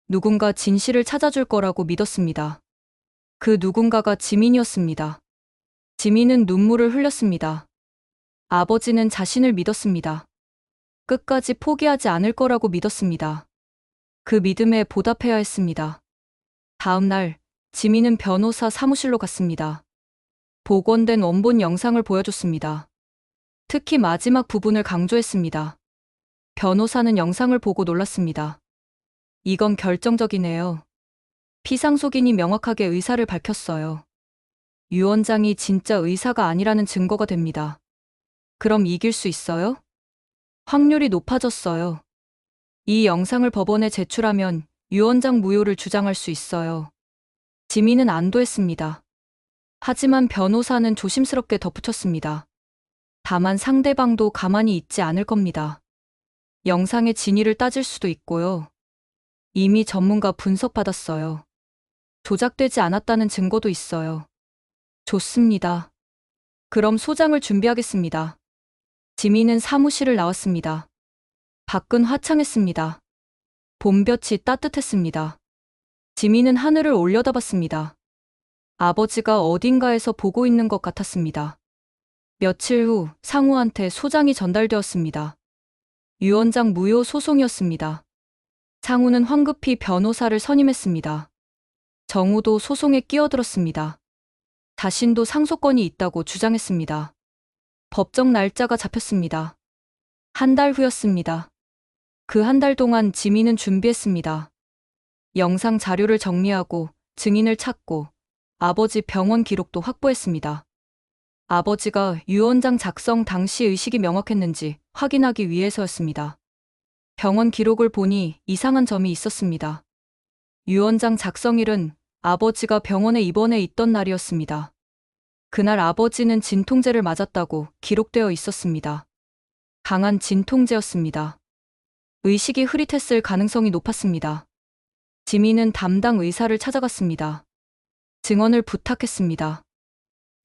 누군가 진실을 찾아줄 거라고 믿었습니다. 그 누군가가 지민이었습니다. 지민은 눈물을 흘렸습니다. 아버지는 자신을 믿었습니다. 끝까지 포기하지 않을 거라고 믿었습니다. 그 믿음에 보답해야 했습니다. 다음 날, 지민은 변호사 사무실로 갔습니다. 복원된 원본 영상을 보여줬습니다. 특히 마지막 부분을 강조했습니다. 변호사는 영상을 보고 놀랐습니다. 이건 결정적이네요. 피상속인이 명확하게 의사를 밝혔어요. 유언장이 진짜 의사가 아니라는 증거가 됩니다. 그럼 이길 수 있어요? 확률이 높아졌어요. 이 영상을 법원에 제출하면 유언장 무효를 주장할 수 있어요. 지민은 안도했습니다. 하지만 변호사는 조심스럽게 덧붙였습니다. 다만 상대방도 가만히 있지 않을 겁니다. 영상의 진위를 따질 수도 있고요. 이미 전문가 분석받았어요. 조작되지 않았다는 증거도 있어요. 좋습니다. 그럼 소장을 준비하겠습니다. 지민은 사무실을 나왔습니다. 밖은 화창했습니다. 봄볕이 따뜻했습니다. 지민은 하늘을 올려다봤습니다. 아버지가 어딘가에서 보고 있는 것 같았습니다. 며칠 후 상우한테 소장이 전달되었습니다. 유언장 무효 소송이었습니다. 상우는 황급히 변호사를 선임했습니다. 정우도 소송에 끼어들었습니다. 자신도 상속권이 있다고 주장했습니다. 법정 날짜가 잡혔습니다. 한 달 후였습니다. 그 한 달 동안 지민은 준비했습니다. 영상 자료를 정리하고 증인을 찾고 아버지 병원 기록도 확보했습니다. 아버지가 유언장 작성 당시 의식이 명확했는지 확인하기 위해서였습니다. 병원 기록을 보니 이상한 점이 있었습니다. 유언장 작성일은 아버지가 병원에 입원해 있던 날이었습니다. 그날 아버지는 진통제를 맞았다고 기록되어 있었습니다. 강한 진통제였습니다. 의식이 흐릿했을 가능성이 높았습니다. 지민은 담당 의사를 찾아갔습니다. 증언을 부탁했습니다.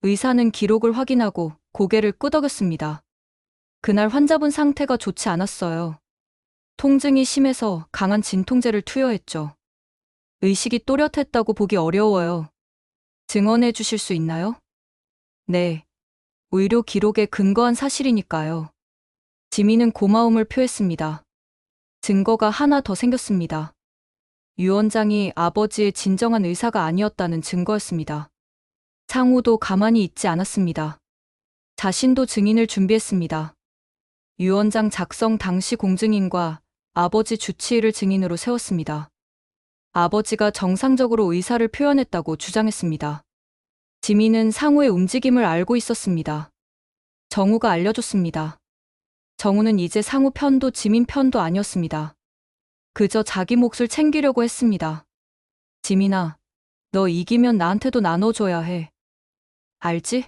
의사는 기록을 확인하고 고개를 끄덕였습니다. 그날 환자분 상태가 좋지 않았어요. 통증이 심해서 강한 진통제를 투여했죠. 의식이 또렷했다고 보기 어려워요. 증언해 주실 수 있나요? 네. 의료 기록에 근거한 사실이니까요. 지민은 고마움을 표했습니다. 증거가 하나 더 생겼습니다. 유언장이 아버지의 진정한 의사가 아니었다는 증거였습니다. 상우도 가만히 있지 않았습니다. 자신도 증인을 준비했습니다. 유언장 작성 당시 공증인과 아버지 주치의를 증인으로 세웠습니다. 아버지가 정상적으로 의사를 표현했다고 주장했습니다. 지민은 상우의 움직임을 알고 있었습니다. 정우가 알려줬습니다. 정우는 이제 상우 편도 지민 편도 아니었습니다. 그저 자기 몫을 챙기려고 했습니다. 지민아, 너 이기면 나한테도 나눠줘야 해. 알지?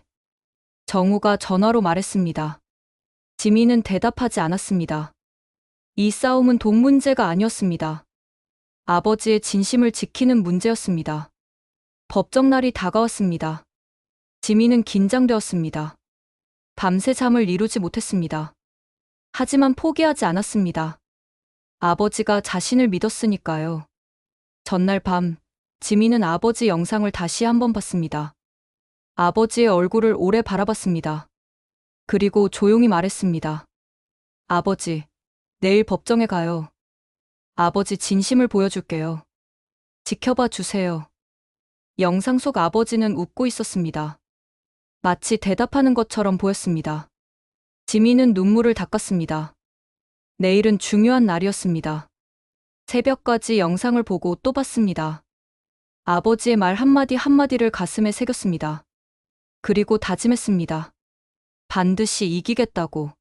정우가 전화로 말했습니다. 지민은 대답하지 않았습니다. 이 싸움은 돈 문제가 아니었습니다. 아버지의 진심을 지키는 문제였습니다. 법정 날이 다가왔습니다. 지민은 긴장되었습니다. 밤새 잠을 이루지 못했습니다. 하지만 포기하지 않았습니다. 아버지가 자신을 믿었으니까요. 전날 밤, 지민은 아버지 영상을 다시 한번 봤습니다. 아버지의 얼굴을 오래 바라봤습니다. 그리고 조용히 말했습니다. 아버지, 내일 법정에 가요. 아버지 진심을 보여줄게요. 지켜봐 주세요. 영상 속 아버지는 웃고 있었습니다. 마치 대답하는 것처럼 보였습니다. 지민은 눈물을 닦았습니다. 내일은 중요한 날이었습니다. 새벽까지 영상을 보고 또 봤습니다. 아버지의 말 한마디 한마디를 가슴에 새겼습니다. 그리고 다짐했습니다. 반드시 이기겠다고.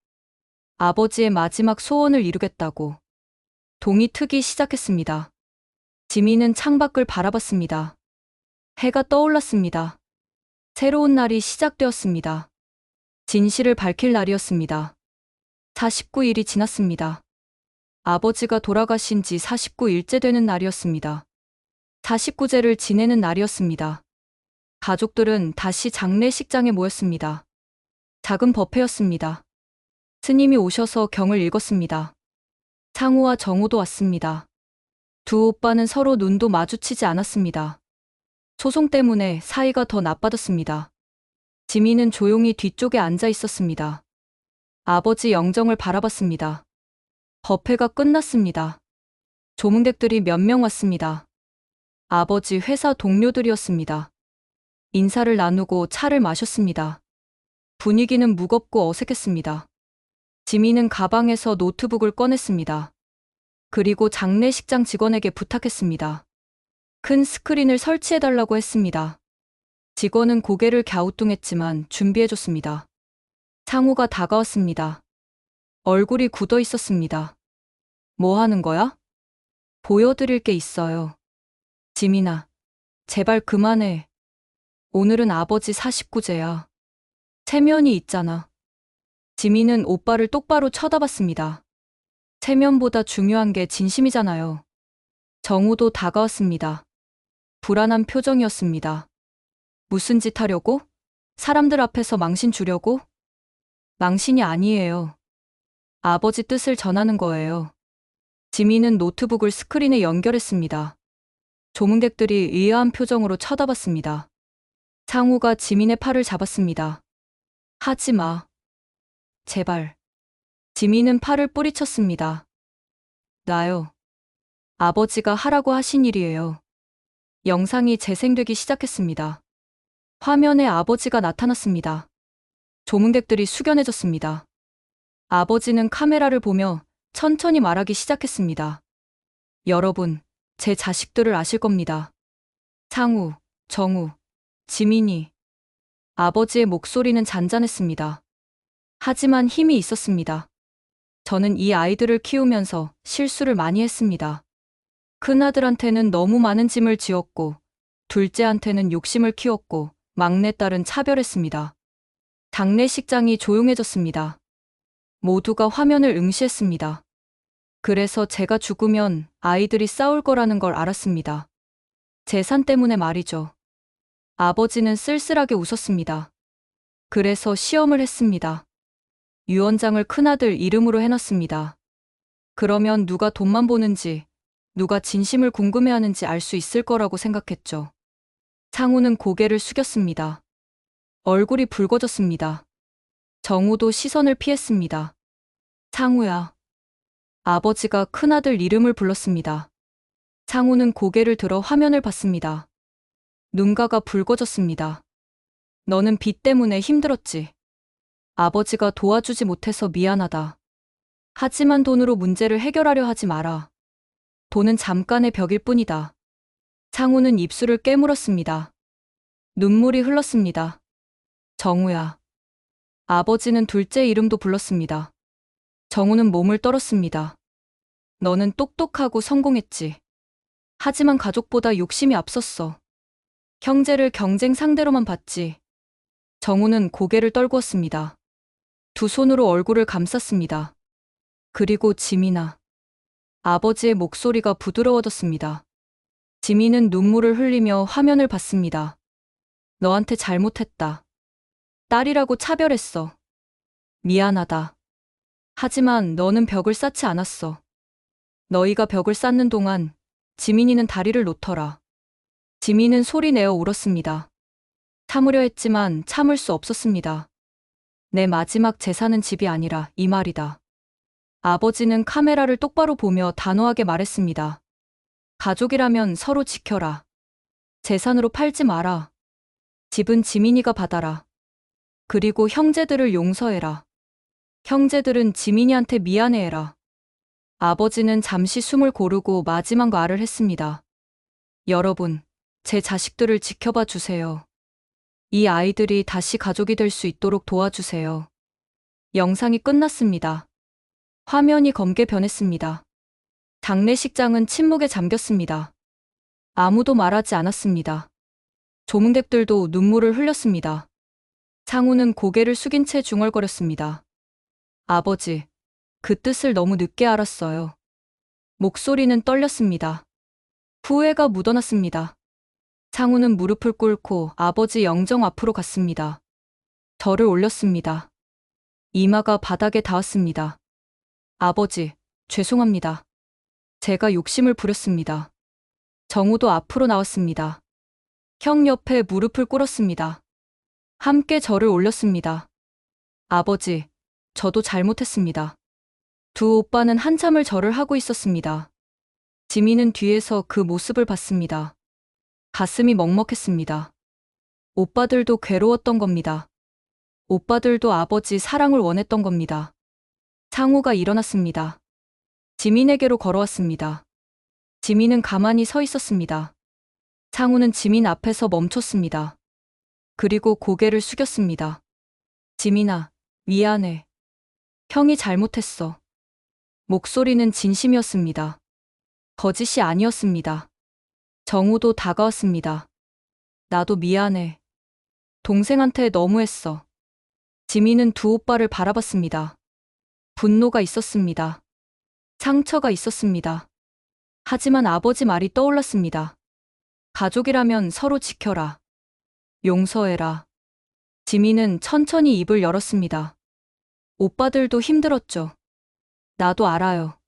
아버지의 마지막 소원을 이루겠다고. 동이 트기 시작했습니다. 지민은 창밖을 바라봤습니다. 해가 떠올랐습니다. 새로운 날이 시작되었습니다. 진실을 밝힐 날이었습니다. 49일이 지났습니다. 아버지가 돌아가신 지 49일째 되는 날이었습니다. 49제를 지내는 날이었습니다. 가족들은 다시 장례식장에 모였습니다. 작은 법회였습니다. 스님이 오셔서 경을 읽었습니다. 상우와 정우도 왔습니다. 두 오빠는 서로 눈도 마주치지 않았습니다. 소송 때문에 사이가 더 나빠졌습니다. 지민은 조용히 뒤쪽에 앉아 있었습니다. 아버지 영정을 바라봤습니다. 법회가 끝났습니다. 조문객들이 몇 명 왔습니다. 아버지 회사 동료들이었습니다. 인사를 나누고 차를 마셨습니다. 분위기는 무겁고 어색했습니다. 지민은 가방에서 노트북을 꺼냈습니다. 그리고 장례식장 직원에게 부탁했습니다. 큰 스크린을 설치해달라고 했습니다. 직원은 고개를 갸우뚱했지만 준비해줬습니다. 상우가 다가왔습니다. 얼굴이 굳어 있었습니다. 뭐 하는 거야? 보여드릴 게 있어요. 지민아, 제발 그만해. 오늘은 아버지 49제야. 체면이 있잖아. 지민은 오빠를 똑바로 쳐다봤습니다. 체면보다 중요한 게 진심이잖아요. 정우도 다가왔습니다. 불안한 표정이었습니다. 무슨 짓 하려고? 사람들 앞에서 망신 주려고? 망신이 아니에요. 아버지 뜻을 전하는 거예요. 지민은 노트북을 스크린에 연결했습니다. 조문객들이 의아한 표정으로 쳐다봤습니다. 창우가 지민의 팔을 잡았습니다. 하지 마. 제발. 지민은 팔을 뿌리쳤습니다. 나요. 아버지가 하라고 하신 일이에요. 영상이 재생되기 시작했습니다. 화면에 아버지가 나타났습니다. 조문객들이 숙연해졌습니다. 아버지는 카메라를 보며 천천히 말하기 시작했습니다. 여러분, 제 자식들을 아실 겁니다. 창우, 정우, 지민이. 아버지의 목소리는 잔잔했습니다. 하지만 힘이 있었습니다. 저는 이 아이들을 키우면서 실수를 많이 했습니다. 큰아들한테는 너무 많은 짐을 지었고, 둘째한테는 욕심을 키웠고, 막내딸은 차별했습니다. 장례식장이 조용해졌습니다. 모두가 화면을 응시했습니다. 그래서 제가 죽으면 아이들이 싸울 거라는 걸 알았습니다. 재산 때문에 말이죠. 아버지는 쓸쓸하게 웃었습니다. 그래서 시험을 했습니다. 유언장을 큰아들 이름으로 해놨습니다. 그러면 누가 돈만 보는지, 누가 진심을 궁금해하는지 알 수 있을 거라고 생각했죠. 창우는 고개를 숙였습니다. 얼굴이 붉어졌습니다. 정우도 시선을 피했습니다. 창우야. 아버지가 큰아들 이름을 불렀습니다. 창우는 고개를 들어 화면을 봤습니다. 눈가가 붉어졌습니다. 너는 빚 때문에 힘들었지. 아버지가 도와주지 못해서 미안하다. 하지만 돈으로 문제를 해결하려 하지 마라. 돈은 잠깐의 벽일 뿐이다. 창우는 입술을 깨물었습니다. 눈물이 흘렀습니다. 정우야. 아버지는 둘째 이름도 불렀습니다. 정우는 몸을 떨었습니다. 너는 똑똑하고 성공했지. 하지만 가족보다 욕심이 앞섰어. 형제를 경쟁 상대로만 봤지. 정우는 고개를 떨구었습니다. 두 손으로 얼굴을 감쌌습니다. 그리고 지민아. 아버지의 목소리가 부드러워졌습니다. 지민은 눈물을 흘리며 화면을 봤습니다. 너한테 잘못했다. 딸이라고 차별했어. 미안하다. 하지만 너는 벽을 쌓지 않았어. 너희가 벽을 쌓는 동안 지민이는 다리를 놓더라. 지민은 소리 내어 울었습니다. 참으려 했지만 참을 수 없었습니다. 내 마지막 재산은 집이 아니라 이 말이다. 아버지는 카메라를 똑바로 보며 단호하게 말했습니다. 가족이라면 서로 지켜라. 재산으로 팔지 마라. 집은 지민이가 받아라. 그리고 형제들을 용서해라. 형제들은 지민이한테 미안해해라. 아버지는 잠시 숨을 고르고 마지막 말을 했습니다. 여러분, 제 자식들을 지켜봐 주세요. 이 아이들이 다시 가족이 될 수 있도록 도와주세요. 영상이 끝났습니다. 화면이 검게 변했습니다. 장례식장은 침묵에 잠겼습니다. 아무도 말하지 않았습니다. 조문객들도 눈물을 흘렸습니다. 창우는 고개를 숙인 채 중얼거렸습니다. 아버지, 그 뜻을 너무 늦게 알았어요. 목소리는 떨렸습니다. 후회가 묻어났습니다. 창우는 무릎을 꿇고 아버지 영정 앞으로 갔습니다. 절을 올렸습니다. 이마가 바닥에 닿았습니다. 아버지, 죄송합니다. 제가 욕심을 부렸습니다. 정우도 앞으로 나왔습니다. 형 옆에 무릎을 꿇었습니다. 함께 절을 올렸습니다. 아버지, 저도 잘못했습니다. 두 오빠는 한참을 절을 하고 있었습니다. 지민은 뒤에서 그 모습을 봤습니다. 가슴이 먹먹했습니다. 오빠들도 괴로웠던 겁니다. 오빠들도 아버지 사랑을 원했던 겁니다. 창우가 일어났습니다. 지민에게로 걸어왔습니다. 지민은 가만히 서 있었습니다. 창우는 지민 앞에서 멈췄습니다. 그리고 고개를 숙였습니다. 지민아, 미안해. 형이 잘못했어. 목소리는 진심이었습니다. 거짓이 아니었습니다. 정우도 다가왔습니다. 나도 미안해. 동생한테 너무했어. 지민은 두 오빠를 바라봤습니다. 분노가 있었습니다. 상처가 있었습니다. 하지만 아버지 말이 떠올랐습니다. 가족이라면 서로 지켜라. 용서해라. 지민은 천천히 입을 열었습니다. 오빠들도 힘들었죠. 나도 알아요.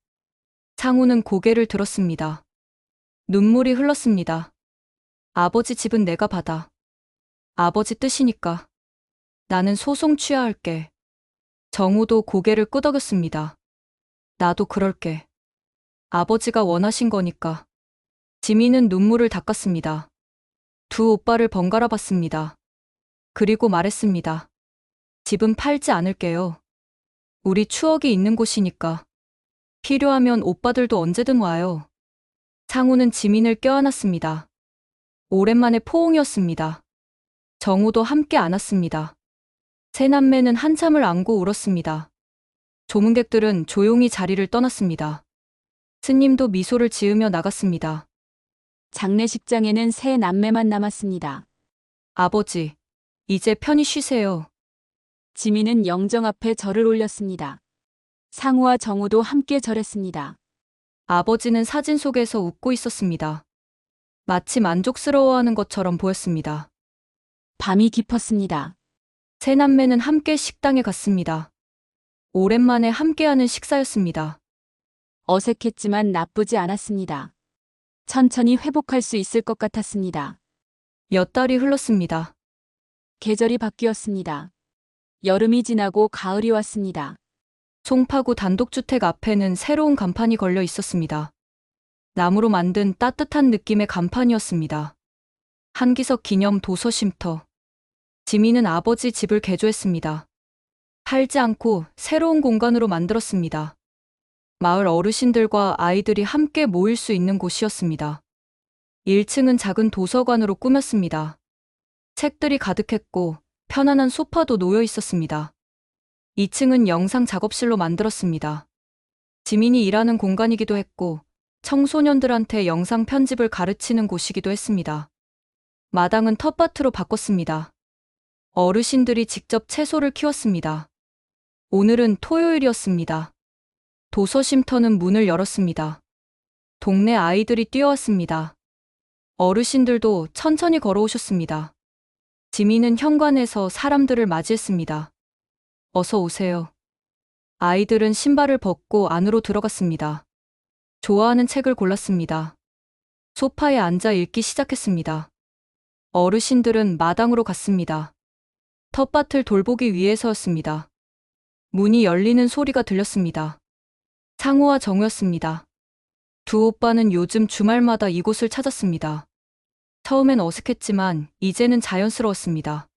창우는 고개를 들었습니다. 눈물이 흘렀습니다. 아버지 집은 내가 받아. 아버지 뜻이니까. 나는 소송 취하할게. 정우도 고개를 끄덕였습니다. 나도 그럴게. 아버지가 원하신 거니까. 지민은 눈물을 닦았습니다. 두 오빠를 번갈아 봤습니다. 그리고 말했습니다. 집은 팔지 않을게요. 우리 추억이 있는 곳이니까. 필요하면 오빠들도 언제든 와요. 창우는 지민을 껴안았습니다. 오랜만에 포옹이었습니다. 정우도 함께 안았습니다. 세 남매는 한참을 안고 울었습니다. 조문객들은 조용히 자리를 떠났습니다. 스님도 미소를 지으며 나갔습니다. 장례식장에는 세 남매만 남았습니다. 아버지, 이제 편히 쉬세요. 지민은 영정 앞에 절을 올렸습니다. 상우와 정우도 함께 절했습니다. 아버지는 사진 속에서 웃고 있었습니다. 마치 만족스러워하는 것처럼 보였습니다. 밤이 깊었습니다. 세 남매는 함께 식당에 갔습니다. 오랜만에 함께하는 식사였습니다. 어색했지만 나쁘지 않았습니다. 천천히 회복할 수 있을 것 같았습니다. 몇 달이 흘렀습니다. 계절이 바뀌었습니다. 여름이 지나고 가을이 왔습니다. 송파구 단독주택 앞에는 새로운 간판이 걸려 있었습니다. 나무로 만든 따뜻한 느낌의 간판이었습니다. 한기석 기념 도서 쉼터. 지민은 아버지 집을 개조했습니다. 팔지 않고 새로운 공간으로 만들었습니다. 마을 어르신들과 아이들이 함께 모일 수 있는 곳이었습니다. 1층은 작은 도서관으로 꾸몄습니다. 책들이 가득했고 편안한 소파도 놓여 있었습니다. 2층은 영상 작업실로 만들었습니다. 지민이 일하는 공간이기도 했고 청소년들한테 영상 편집을 가르치는 곳이기도 했습니다. 마당은 텃밭으로 바꿨습니다. 어르신들이 직접 채소를 키웠습니다. 오늘은 토요일이었습니다. 도서쉼터는 문을 열었습니다. 동네 아이들이 뛰어왔습니다. 어르신들도 천천히 걸어오셨습니다. 지민은 현관에서 사람들을 맞이했습니다. 어서 오세요. 아이들은 신발을 벗고 안으로 들어갔습니다. 좋아하는 책을 골랐습니다. 소파에 앉아 읽기 시작했습니다. 어르신들은 마당으로 갔습니다. 텃밭을 돌보기 위해서였습니다. 문이 열리는 소리가 들렸습니다. 창우와 정우였습니다. 두 오빠는 요즘 주말마다 이곳을 찾았습니다. 처음엔 어색했지만 이제는 자연스러웠습니다.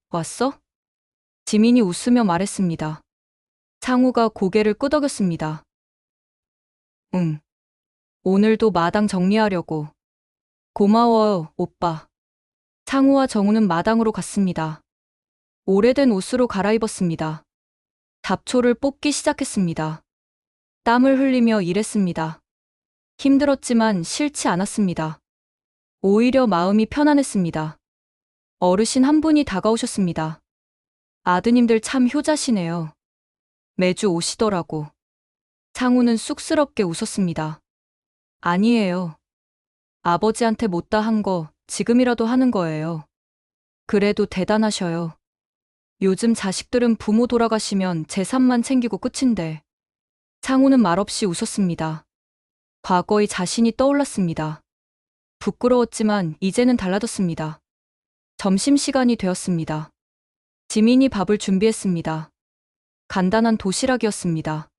왔어? 지민이 웃으며 말했습니다. 창우가 고개를 끄덕였습니다. 응. 오늘도 마당 정리하려고. 고마워요, 오빠. 창우와 정우는 마당으로 갔습니다. 오래된 옷으로 갈아입었습니다. 잡초를 뽑기 시작했습니다. 땀을 흘리며 일했습니다. 힘들었지만 싫지 않았습니다. 오히려 마음이 편안했습니다. 어르신 한 분이 다가오셨습니다. 아드님들 참 효자시네요. 매주 오시더라고. 창우는 쑥스럽게 웃었습니다. 아니에요. 아버지한테 못다 한 거 지금이라도 하는 거예요. 그래도 대단하셔요. 요즘 자식들은 부모 돌아가시면 재산만 챙기고 끝인데. 창우는 말없이 웃었습니다. 과거의 자신이 떠올랐습니다. 부끄러웠지만 이제는 달라졌습니다. 점심시간이 되었습니다. 지민이 밥을 준비했습니다. 간단한 도시락이었습니다.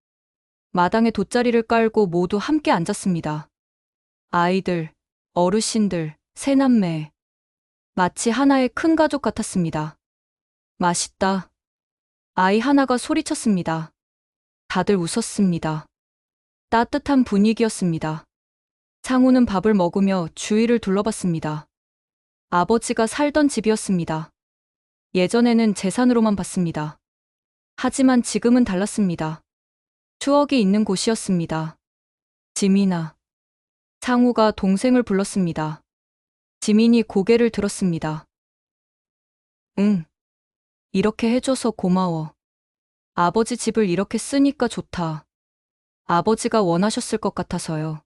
마당에 돗자리를 깔고 모두 함께 앉았습니다. 아이들, 어르신들, 새남매. 마치 하나의 큰 가족 같았습니다. 맛있다. 아이 하나가 소리쳤습니다. 다들 웃었습니다. 따뜻한 분위기였습니다. 창우는 밥을 먹으며 주위를 둘러봤습니다. 아버지가 살던 집이었습니다. 예전에는 재산으로만 봤습니다. 하지만 지금은 달랐습니다. 추억이 있는 곳이었습니다. 지민아. 창우가 동생을 불렀습니다. 지민이 고개를 들었습니다. 응. 이렇게 해줘서 고마워. 아버지 집을 이렇게 쓰니까 좋다. 아버지가 원하셨을 것 같아서요.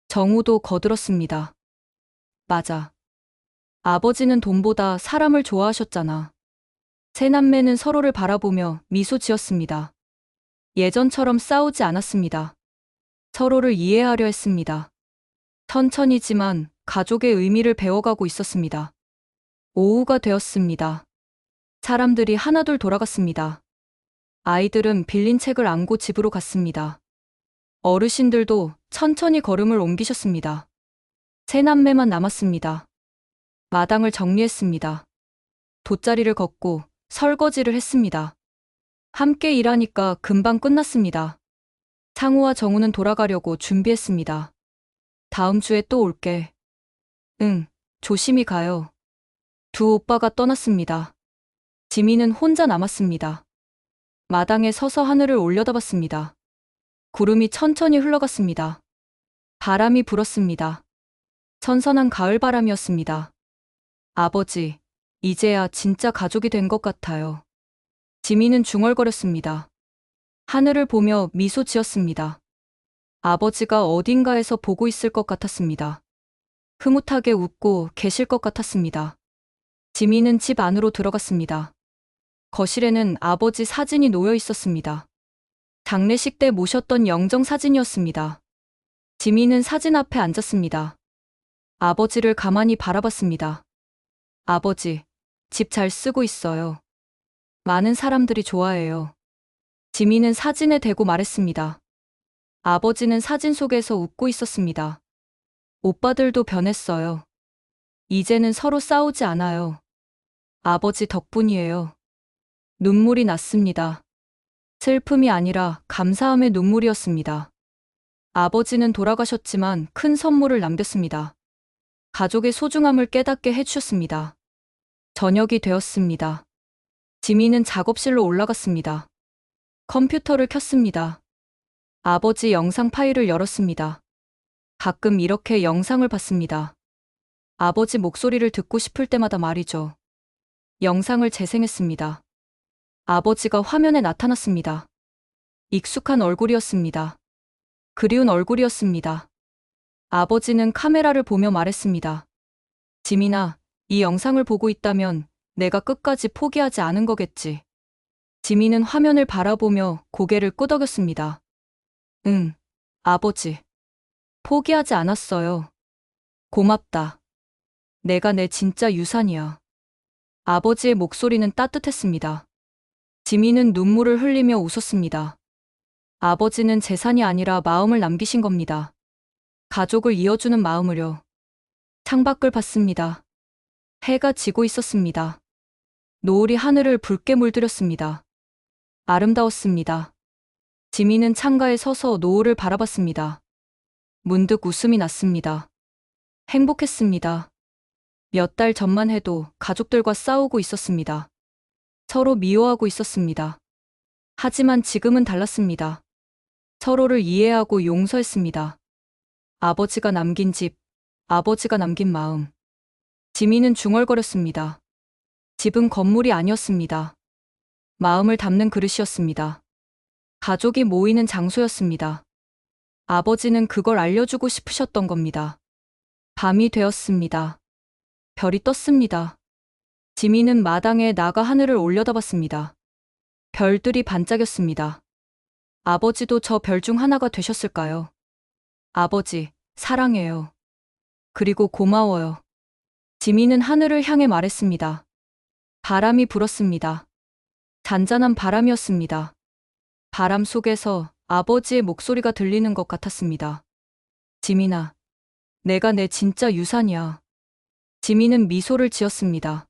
정우도 거들었습니다. 맞아. 아버지는 돈보다 사람을 좋아하셨잖아. 세 남매는 서로를 바라보며 미소 지었습니다. 예전처럼 싸우지 않았습니다. 서로를 이해하려 했습니다. 천천히지만 가족의 의미를 배워가고 있었습니다. 오후가 되었습니다. 사람들이 하나둘 돌아갔습니다. 아이들은 빌린 책을 안고 집으로 갔습니다. 어르신들도 천천히 걸음을 옮기셨습니다. 세 남매만 남았습니다. 마당을 정리했습니다. 돗자리를 걷고 설거지를 했습니다. 함께 일하니까 금방 끝났습니다. 상우와 정우는 돌아가려고 준비했습니다. 다음 주에 또 올게. 응, 조심히 가요. 두 오빠가 떠났습니다. 지민은 혼자 남았습니다. 마당에 서서 하늘을 올려다봤습니다. 구름이 천천히 흘러갔습니다. 바람이 불었습니다. 선선한 가을 바람이었습니다. 아버지, 이제야 진짜 가족이 된 것 같아요. 지민은 중얼거렸습니다. 하늘을 보며 미소 지었습니다. 아버지가 어딘가에서 보고 있을 것 같았습니다. 흐뭇하게 웃고 계실 것 같았습니다. 지민은 집 안으로 들어갔습니다. 거실에는 아버지 사진이 놓여 있었습니다. 장례식 때 모셨던 영정 사진이었습니다. 지민은 사진 앞에 앉았습니다. 아버지를 가만히 바라봤습니다. 아버지, 집 잘 쓰고 있어요. 많은 사람들이 좋아해요. 지민은 사진에 대고 말했습니다. 아버지는 사진 속에서 웃고 있었습니다. 오빠들도 변했어요. 이제는 서로 싸우지 않아요. 아버지 덕분이에요. 눈물이 났습니다. 슬픔이 아니라 감사함의 눈물이었습니다. 아버지는 돌아가셨지만 큰 선물을 남겼습니다. 가족의 소중함을 깨닫게 해주셨습니다. 저녁이 되었습니다. 지민은 작업실로 올라갔습니다. 컴퓨터를 켰습니다. 아버지 영상 파일을 열었습니다. 가끔 이렇게 영상을 봤습니다. 아버지 목소리를 듣고 싶을 때마다 말이죠. 영상을 재생했습니다. 아버지가 화면에 나타났습니다. 익숙한 얼굴이었습니다. 그리운 얼굴이었습니다. 아버지는 카메라를 보며 말했습니다. 지민아, 이 영상을 보고 있다면 내가 끝까지 포기하지 않은 거겠지. 지민은 화면을 바라보며 고개를 끄덕였습니다. 응, 아버지. 포기하지 않았어요. 고맙다. 내가 내 진짜 유산이야. 아버지의 목소리는 따뜻했습니다. 지민은 눈물을 흘리며 웃었습니다. 아버지는 재산이 아니라 마음을 남기신 겁니다. 가족을 이어주는 마음을요. 창밖을 봤습니다. 해가 지고 있었습니다. 노을이 하늘을 붉게 물들였습니다. 아름다웠습니다. 지민은 창가에 서서 노을을 바라봤습니다. 문득 웃음이 났습니다. 행복했습니다. 몇 달 전만 해도 가족들과 싸우고 있었습니다. 서로 미워하고 있었습니다. 하지만 지금은 달랐습니다. 서로를 이해하고 용서했습니다. 아버지가 남긴 집, 아버지가 남긴 마음. 지민은 중얼거렸습니다. 집은 건물이 아니었습니다. 마음을 담는 그릇이었습니다. 가족이 모이는 장소였습니다. 아버지는 그걸 알려주고 싶으셨던 겁니다. 밤이 되었습니다. 별이 떴습니다. 지민은 마당에 나가 하늘을 올려다봤습니다. 별들이 반짝였습니다. 아버지도 저 별 중 하나가 되셨을까요? 아버지, 사랑해요. 그리고 고마워요. 지민은 하늘을 향해 말했습니다. 바람이 불었습니다. 잔잔한 바람이었습니다. 바람 속에서 아버지의 목소리가 들리는 것 같았습니다. 지민아, 내가 내 진짜 유산이야. 지민은 미소를 지었습니다.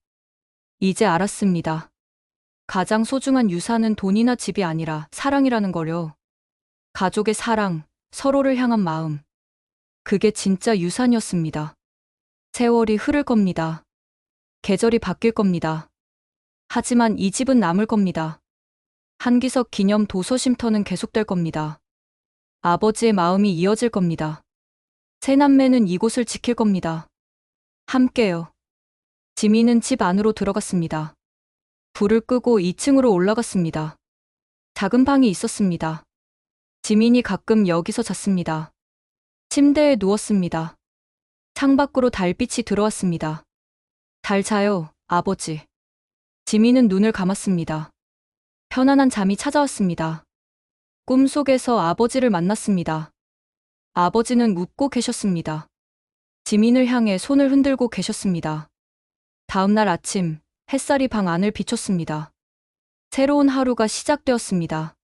이제 알았습니다. 가장 소중한 유산은 돈이나 집이 아니라 사랑이라는 거요. 가족의 사랑, 서로를 향한 마음. 그게 진짜 유산이었습니다. 세월이 흐를 겁니다. 계절이 바뀔 겁니다. 하지만 이 집은 남을 겁니다. 한기석 기념 도서 쉼터는 계속될 겁니다. 아버지의 마음이 이어질 겁니다. 세 남매는 이곳을 지킬 겁니다. 함께요. 지민은 집 안으로 들어갔습니다. 불을 끄고 2층으로 올라갔습니다. 작은 방이 있었습니다. 지민이 가끔 여기서 잤습니다. 침대에 누웠습니다. 창밖으로 달빛이 들어왔습니다. 잘 자요, 아버지. 지민은 눈을 감았습니다. 편안한 잠이 찾아왔습니다. 꿈속에서 아버지를 만났습니다. 아버지는 웃고 계셨습니다. 지민을 향해 손을 흔들고 계셨습니다. 다음 날 아침, 햇살이 방 안을 비췄습니다. 새로운 하루가 시작되었습니다.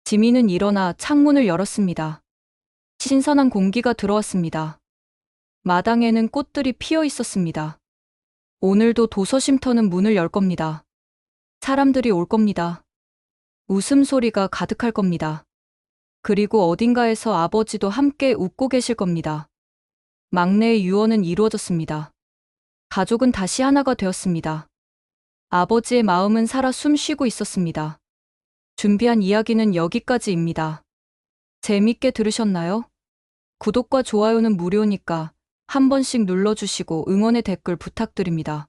지민은 일어나 창문을 열었습니다. 신선한 공기가 들어왔습니다. 마당에는 꽃들이 피어 있었습니다. 오늘도 도서 쉼터는 문을 열 겁니다. 사람들이 올 겁니다. 웃음소리가 가득할 겁니다. 그리고 어딘가에서 아버지도 함께 웃고 계실 겁니다. 막내의 유언은 이루어졌습니다. 가족은 다시 하나가 되었습니다. 아버지의 마음은 살아 숨쉬고 있었습니다. 준비한 이야기는 여기까지입니다. 재밌게 들으셨나요? 구독과 좋아요는 무료니까 한 번씩 눌러주시고 응원의 댓글 부탁드립니다.